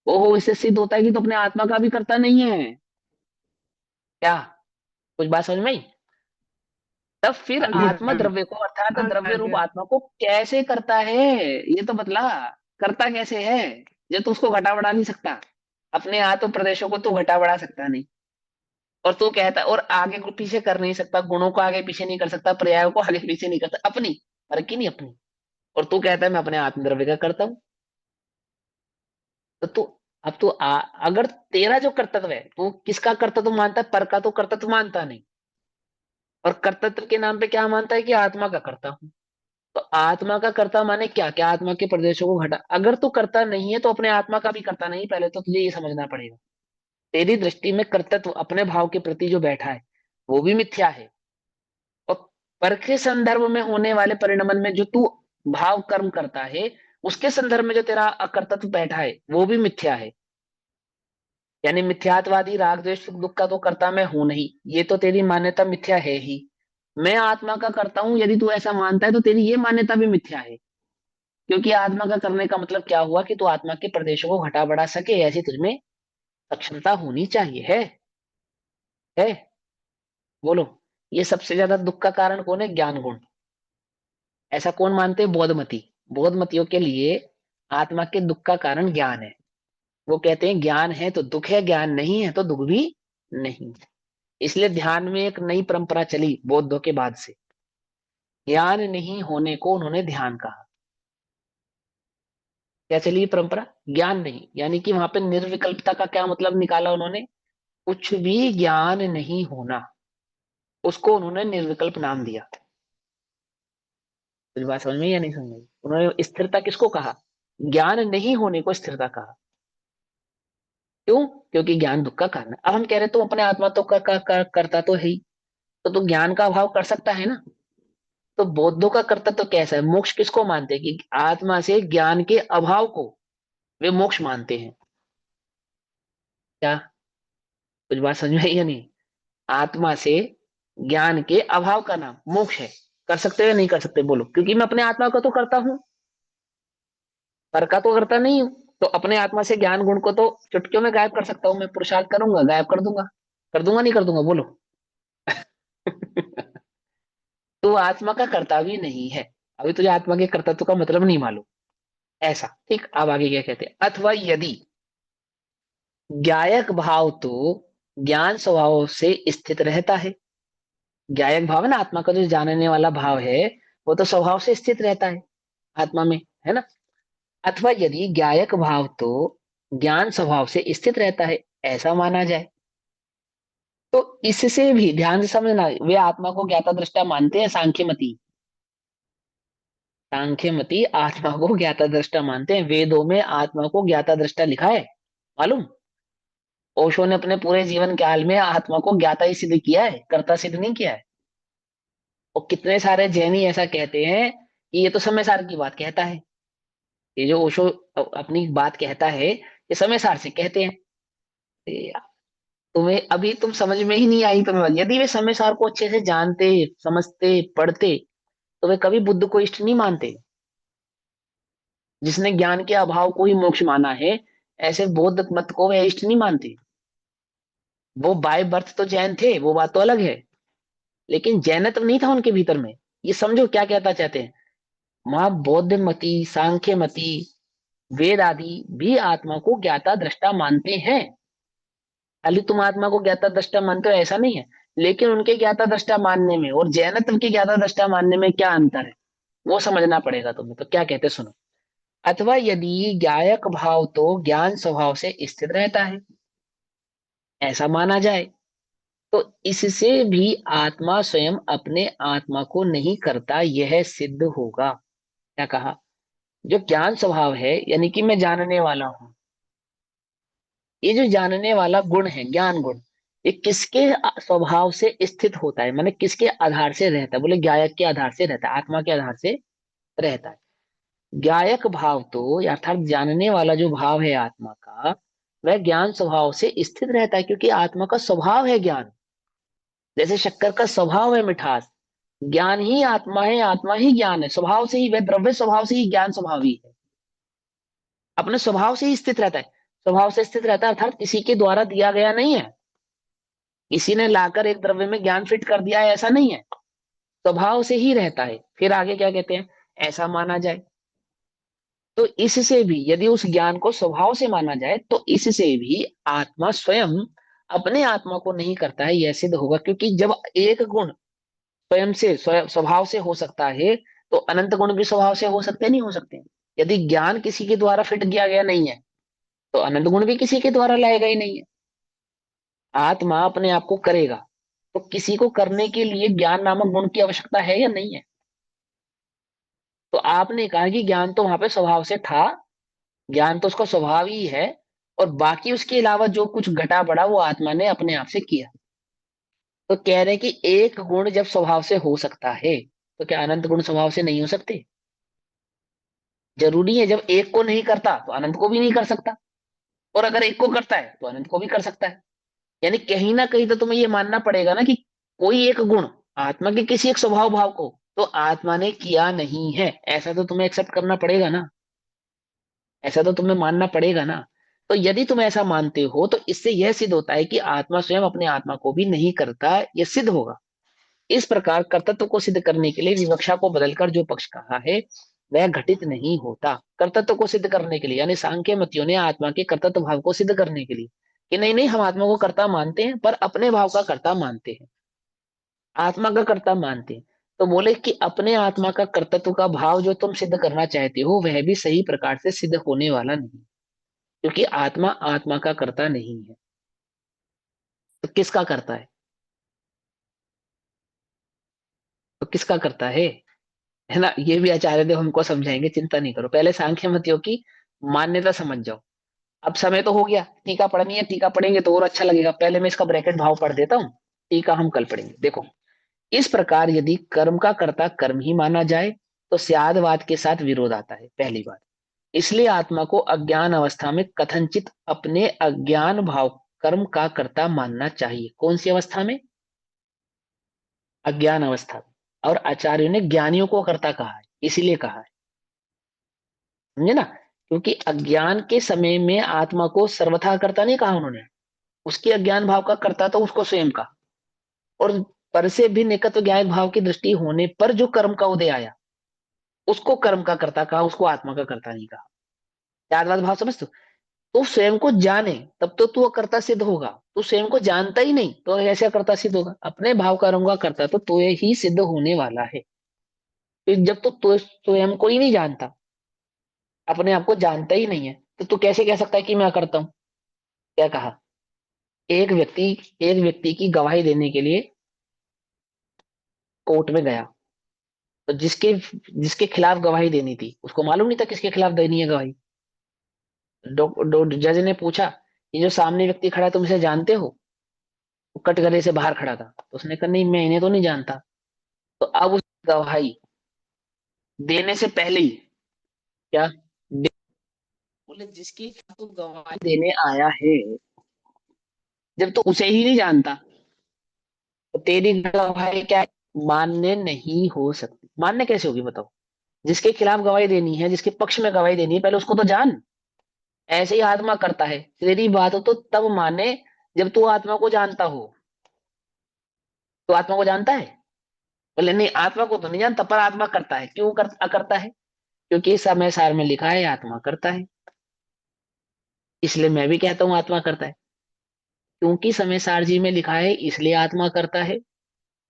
ओहो, इससे सिद्ध होता है कि तो अपने आत्मा का भी करता नहीं है। क्या? कुछ बात समझ में आई? तब फिर आत्मा द्रव्य को, अर्थात द्रव्य रूप आत्मा को कैसे करता है? ये तो बतला। करता कैसे है? ये तो उसको घटा बढ़ा नहीं सकता। अपने आत्म प्रदेशों को तू घटा बढ़ा सकता नहीं, और तू कहता और आगे को पीछे कर नहीं सकता, गुणों को आगे पीछे नहीं कर सकता, पर्यायों को आगे पीछे नहीं करता, अपनी पर की नहीं अपनी, और तू कहता है मैं अपने आत्म द्रव्य का करता हूं। तो तू अब तू अगर तेरा जो कर्तव्य है, तू किसका कर्तव्य मानता है? पर का तो कर्तव्य मानता नहीं, और कर्तव्य के नाम पे क्या मानता है कि आत्मा का करता हूं। तो आत्मा का कर्ता माने क्या? क्या आत्मा के प्रदेशों को घटा? अगर तू करता नहीं है तो अपने आत्मा का भी करता नहीं, पहले तो तुझे ये समझना पड़ेगा। तेरी दृष्टि में कर्तृत्व अपने भाव के प्रति जो बैठा है वो भी मिथ्या है, और पर के संदर्भ में होने वाले परिणमन में जो तू भाव कर्म करता है उसके संदर्भ में जो तेरा अकर्तत्व बैठा है वो भी मिथ्या है। यानी मिथ्यात्वादी राग द्वेष सुख दुख का तो कर्ता मैं हूं नहीं, ये तो तेरी मान्यता मिथ्या है ही। मैं आत्मा का करता हूं यदि तू ऐसा मानता है तो तेरी ये मान्यता भी मिथ्या है, क्योंकि आत्मा का करने का मतलब क्या हुआ कि तू आत्मा के प्रदेशों को घटा बढ़ा सके, ऐसी तुझमें सक्षमता होनी चाहिए। है बोलो। ये सबसे ज्यादा दुख का कारण कौन है? ज्ञान गुण। ऐसा कौन मानते हैं? बोधमती। बोधमतियों के लिए आत्मा के दुख का कारण ज्ञान है। वो कहते हैं ज्ञान है तो दुख है, ज्ञान नहीं है तो दुख भी नहीं। इसलिए ध्यान में एक नई परंपरा चली बौद्धों के बाद से, ज्ञान नहीं होने को उन्होंने ध्यान कहा। क्या चली ये परंपरा? ज्ञान नहीं, यानी कि वहां पे निर्विकल्पता का क्या मतलब निकाला उन्होंने? कुछ भी ज्ञान नहीं होना, उसको उन्होंने निर्विकल्प नाम दिया। तो बात समझ में या नहीं समझ में? उन्होंने स्थिरता किसको कहा? ज्ञान नहीं होने को स्थिरता कहा। क्यों? क्योंकि ज्ञान दुख का कारण है। अब हम कह रहे तो अपने आत्मा तो करता तो है ही, तो ज्ञान का अभाव कर सकता है ना। तो बौद्धों का कर्तव्य तो कैसा है? मोक्ष किसको मानते हैं? कि आत्मा से ज्ञान के अभाव को वे मोक्ष मानते हैं। क्या कुछ बात समझ में आई या नहीं? आत्मा से ज्ञान के अभाव का नाम मोक्ष है। कर सकते हो या नहीं कर सकते? बोलो। क्योंकि मैं अपने आत्मा का तो करता हूं, पर का तो करता नहीं हूं। तो अपने आत्मा से ज्ञान गुण को तो चुटकियों में गायब कर सकता हूं, मैं पुरुषार्थ करूंगा गायब कर दूंगा नहीं कर दूंगा? बोलो। तो आत्मा का कर्ता भी नहीं है। अभी तुझे आत्मा के कर्तव्य का मतलब नहीं मालूम, ऐसा। ठीक, अब आगे क्या कहते हैं? अथवा यदि ज्ञायक भाव तो ज्ञान स्वभाव से स्थित रहता है। ज्ञायक भाव है ना, आत्मा का जो जानने वाला भाव है वो तो स्वभाव से स्थित रहता है आत्मा में, है ना। अथवा यदि ज्ञायक भाव तो ज्ञान स्वभाव से स्थित रहता है, ऐसा माना जाए, तो इससे भी ध्यान से समझना, वे आत्मा को ज्ञाता दृष्टा मानते हैं सांख्यमती। सांख्यमती आत्मा को ज्ञाता दृष्टा मानते हैं। वेदों में आत्मा को ज्ञाता दृष्टा लिखा है, मालूम। ओशो ने अपने पूरे जीवन काल में आत्मा को ज्ञाता ही सिद्ध किया है, कर्ता सिद्ध नहीं किया है। और कितने सारे जैनी ऐसा कहते हैं कि ये तो समय सार की बात कहता है। ये जो ओशो अपनी बात कहता है ये समय सार से कहते हैं। ये तुम्हें अभी तुम समझ में ही नहीं आई तुम्हें बात। यदि वे समय सार को अच्छे से जानते, समझते, पढ़ते तो वे कभी बुद्ध को इष्ट नहीं मानते। जिसने ज्ञान के अभाव को ही मोक्ष माना है, ऐसे बौद्ध मत को वे इष्ट नहीं मानते। वो बाय बर्थ तो जैन थे, वो बात तो अलग है, लेकिन जैनत्व नहीं था उनके भीतर में। ये समझो क्या कहता चाहते हैं। वहां बौद्ध मती, सांख्य मती, वेद आदि भी आत्मा को ज्ञाता दृष्टा मानते हैं। खाली तुम आत्मा को ज्ञाता दृष्टा मानते हो ऐसा नहीं है, लेकिन उनके ज्ञाता दृष्टा मानने में और जैनत्व के ज्ञाता दृष्टा मानने में क्या अंतर है वो समझना पड़ेगा तुम्हें। तो क्या कहते हैं, सुनो। अथवा यदि ज्ञायक भाव तो ज्ञान स्वभाव से स्थित रहता है, ऐसा माना जाए, तो इससे भी आत्मा स्वयं अपने आत्मा को नहीं करता, यह सिद्ध होगा। क्या कहा? जो ज्ञान स्वभाव है, यानी कि मैं जानने वाला हूं, ये जो जानने वाला गुण है ज्ञान गुण, ये किसके स्वभाव से स्थित होता है? माने किसके आधार से रहता है? बोले ज्ञायक के आधार से रहता है, आत्मा के आधार से रहता है। ज्ञायक भाव तो अर्थात जानने वाला जो भाव है आत्मा का, वह ज्ञान स्वभाव से स्थित रहता है, क्योंकि आत्मा का स्वभाव है ज्ञान। जैसे शक्कर का स्वभाव है मिठास, ज्ञान ही आत्मा है, आत्मा ही ज्ञान है, स्वभाव से ही वह द्रव्य, स्वभाव से ही ज्ञान स्वभाव ही है, अपने स्वभाव से ही स्थित रहता है। स्वभाव से स्थित रहता है अर्थात किसी के द्वारा दिया गया नहीं है, किसी ने लाकर एक द्रव्य में ज्ञान फिट कर दिया है, ऐसा नहीं है, स्वभाव से ही रहता है। फिर आगे क्या कहते हैं? ऐसा माना जाए, तो इससे भी यदि उस ज्ञान को स्वभाव से माना जाए तो इससे भी आत्मा स्वयं अपने आत्मा को नहीं करता है, यह सिद्ध होगा। क्योंकि जब एक गुण स्वयं से स्वभाव से हो सकता है तो अनंत गुण भी स्वभाव से हो सकते नहीं हो सकते? यदि ज्ञान किसी के द्वारा फिट किया गया नहीं है तो अनंत गुण भी किसी के द्वारा लाएगा ही नहीं है। आत्मा अपने आप को करेगा तो किसी को करने के लिए ज्ञान नामक गुण की आवश्यकता है या नहीं है? तो आपने कहा कि ज्ञान तो वहां पे स्वभाव से था, ज्ञान तो उसका स्वभाव ही है, और बाकी उसके अलावा जो कुछ घटा बढ़ा वो आत्मा ने अपने आप से किया। तो कह रहे हैं कि एक गुण जब स्वभाव से हो सकता है तो क्या अनंत गुण स्वभाव से नहीं हो सकते? जरूरी है जब एक को नहीं करता तो अनंत को भी नहीं कर सकता, और अगर एक को करता है तो अनंत को भी कर सकता है। यानी कहीं ना कहीं तो तुम्हें ये मानना पड़ेगा ना कि कोई एक गुण आत्मा के किसी एक स्वभाव भाव को तो आत्मा ने किया नहीं है, ऐसा तो तुम्हें एक्सेप्ट करना पड़ेगा ना, ऐसा तो तुम्हें मानना पड़ेगा ना। तो यदि तुम ऐसा मानते हो तो इससे यह सिद्ध होता है कि आत्मा स्वयं अपने आत्मा को भी नहीं करता, यह सिद्ध होगा। इस प्रकार कर्तृत्व को सिद्ध करने के लिए विवक्षा को बदलकर जो पक्ष कहा है वह घटित नहीं होता। कर्तृत्व को सिद्ध करने के लिए यानी सांख्य मतियों ने आत्मा के कर्तृत्व भाव को सिद्ध करने के लिए कि नहीं नहीं हम आत्मा को कर्ता मानते हैं पर अपने भाव का कर्ता मानते हैं, आत्मा का कर्ता मानते हैं। तो बोले कि अपने आत्मा का कर्तृत्व का भाव जो तुम सिद्ध करना चाहते हो वह भी सही प्रकार से सिद्ध होने वाला नहीं, क्योंकि आत्मा आत्मा का कर्ता नहीं है। तो किसका करता है? तो किसका करता है ना? ये भी आचार्य देव हमको समझाएंगे, चिंता नहीं करो। पहले सांख्य मतियों की मान्यता समझ जाओ। अब समय तो हो गया, टीका पढ़नी है, टीका पढ़ेंगे तो और अच्छा लगेगा। पहले मैं इसका ब्रैकेट भाव पढ़ देता हूँ, टीका हम कल पढ़ेंगे। देखो, इस प्रकार यदि कर्म का कर्ता कर्म ही माना जाए तो स्यादवाद के साथ विरोध आता है, पहली बात। इसलिए आत्मा को अज्ञान अवस्था में कथनचित अपने अज्ञान भाव कर्म का कर्ता मानना चाहिए। कौन सी अवस्था में? अज्ञान अवस्था में। और आचार्यों ने ज्ञानियों को कर्ता कहा है, इसीलिए कहा है, समझे ना? क्योंकि अज्ञान के समय में आत्मा को सर्वथा कर्ता नहीं कहा उन्होंने, उसके अज्ञान भाव का कर्ता तो उसको स्वयं का, और पर से भिन्न एकत्व ज्ञान भाव की दृष्टि होने पर जो कर्म का उदय आया उसको कर्म का कर्ता कहा, उसको आत्मा का कर्ता नहीं कहा। याद बात भाव समझते हो? तो स्वयं को जाने तब तो तू कर्ता सिद्ध होगा। तू स्वयं को जानता ही नहीं तो ऐसे कर्ता सिद्ध होगा? अपने भाव कर्म का कर्ता तो तू ही सिद्ध होने वाला है। तो जब तू स्वयं को ही नहीं जानता, अपने आप को जानता ही नहीं है, तो तू कैसे कह सकता है कि मैं करता हूं? क्या कहा? एक व्यक्ति एक व्यक्ति की गवाही देने के लिए कोर्ट में गया, तो जिसके जिसके खिलाफ गवाही देनी थी उसको मालूम नहीं था किसके खिलाफ देनी है गवाही। जज ने पूछा, ये जो सामने व्यक्ति खड़ा है तुम इसे जानते हो? वो कटघरे से बाहर खड़ा था, तो उसने कहा नहीं मैं इन्हें तो नहीं जानता। तो अब उस गवाही देने से पहले ही क्या बोले, जिसकी तू गवाही देने आया है जब तो उसे ही नहीं जानता तो तेरी गवाही क्या मान्य नहीं हो सकती? मान्य कैसे होगी बताओ? जिसके खिलाफ गवाही देनी है, जिसके पक्ष में गवाही देनी है, पहले उसको तो जान। ऐसे ही आत्मा करता है, तेरी बात हो तो तब माने जब तू आत्मा को जानता हो। तो आत्मा को जानता है? बोले नहीं आत्मा को तो नहीं जानता पर आत्मा करता है। क्यों करता है? क्योंकि समय सार में लिखा है आत्मा करता है, इसलिए मैं भी कहता हूं आत्मा करता है। क्योंकि समय सारजी में लिखा है इसलिए आत्मा करता है,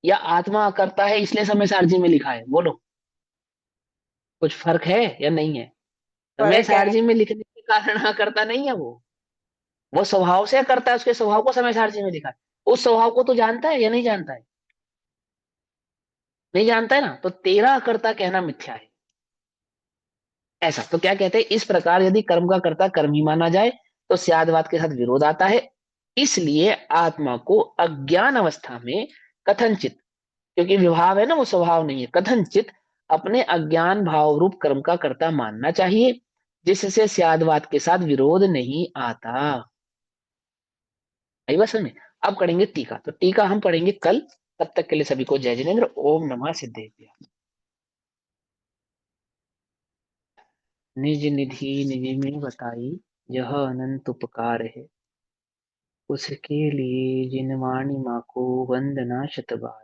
या आत्मा करता है इसलिए समय सारजी में लिखा है? बोलो, कुछ फर्क है या नहीं है? समय फर्क है। सारजी में लिखने के कारण हाँ करता नहीं है, वो स्वभाव से करता है, उसके स्वभाव को समय सारजी में लिखा है। उस स्वभाव को तो जानता है या नहीं जानता है? नहीं जानता है ना, तो तेरा कर्ता कहना मिथ्या है। ऐसा तो क्या कहते हैं, इस प्रकार यदि कर्म का कर्ता कर्म ही माना जाए तो स्यादवाद के साथ विरोध आता है। इसलिए आत्मा को अज्ञान अवस्था में कथनचित, क्योंकि विभाव है ना, वो स्वभाव नहीं है, कथनचित अपने अज्ञान भाव रूप कर्म का कर्ता मानना चाहिए, जिससे स्यादवाद के साथ विरोध नहीं आता। आई बात समझ में? अब पढ़ेंगे टीका, तो टीका हम पढ़ेंगे कल। तब तक के लिए सभी को जय जिनेन्द्र। ओम नमः सिद्धेभ्य। निज निधि निज में बताई, यह अनंत उपकार है, उसके लिए जिन वाणी माँ को वंदना शतबार।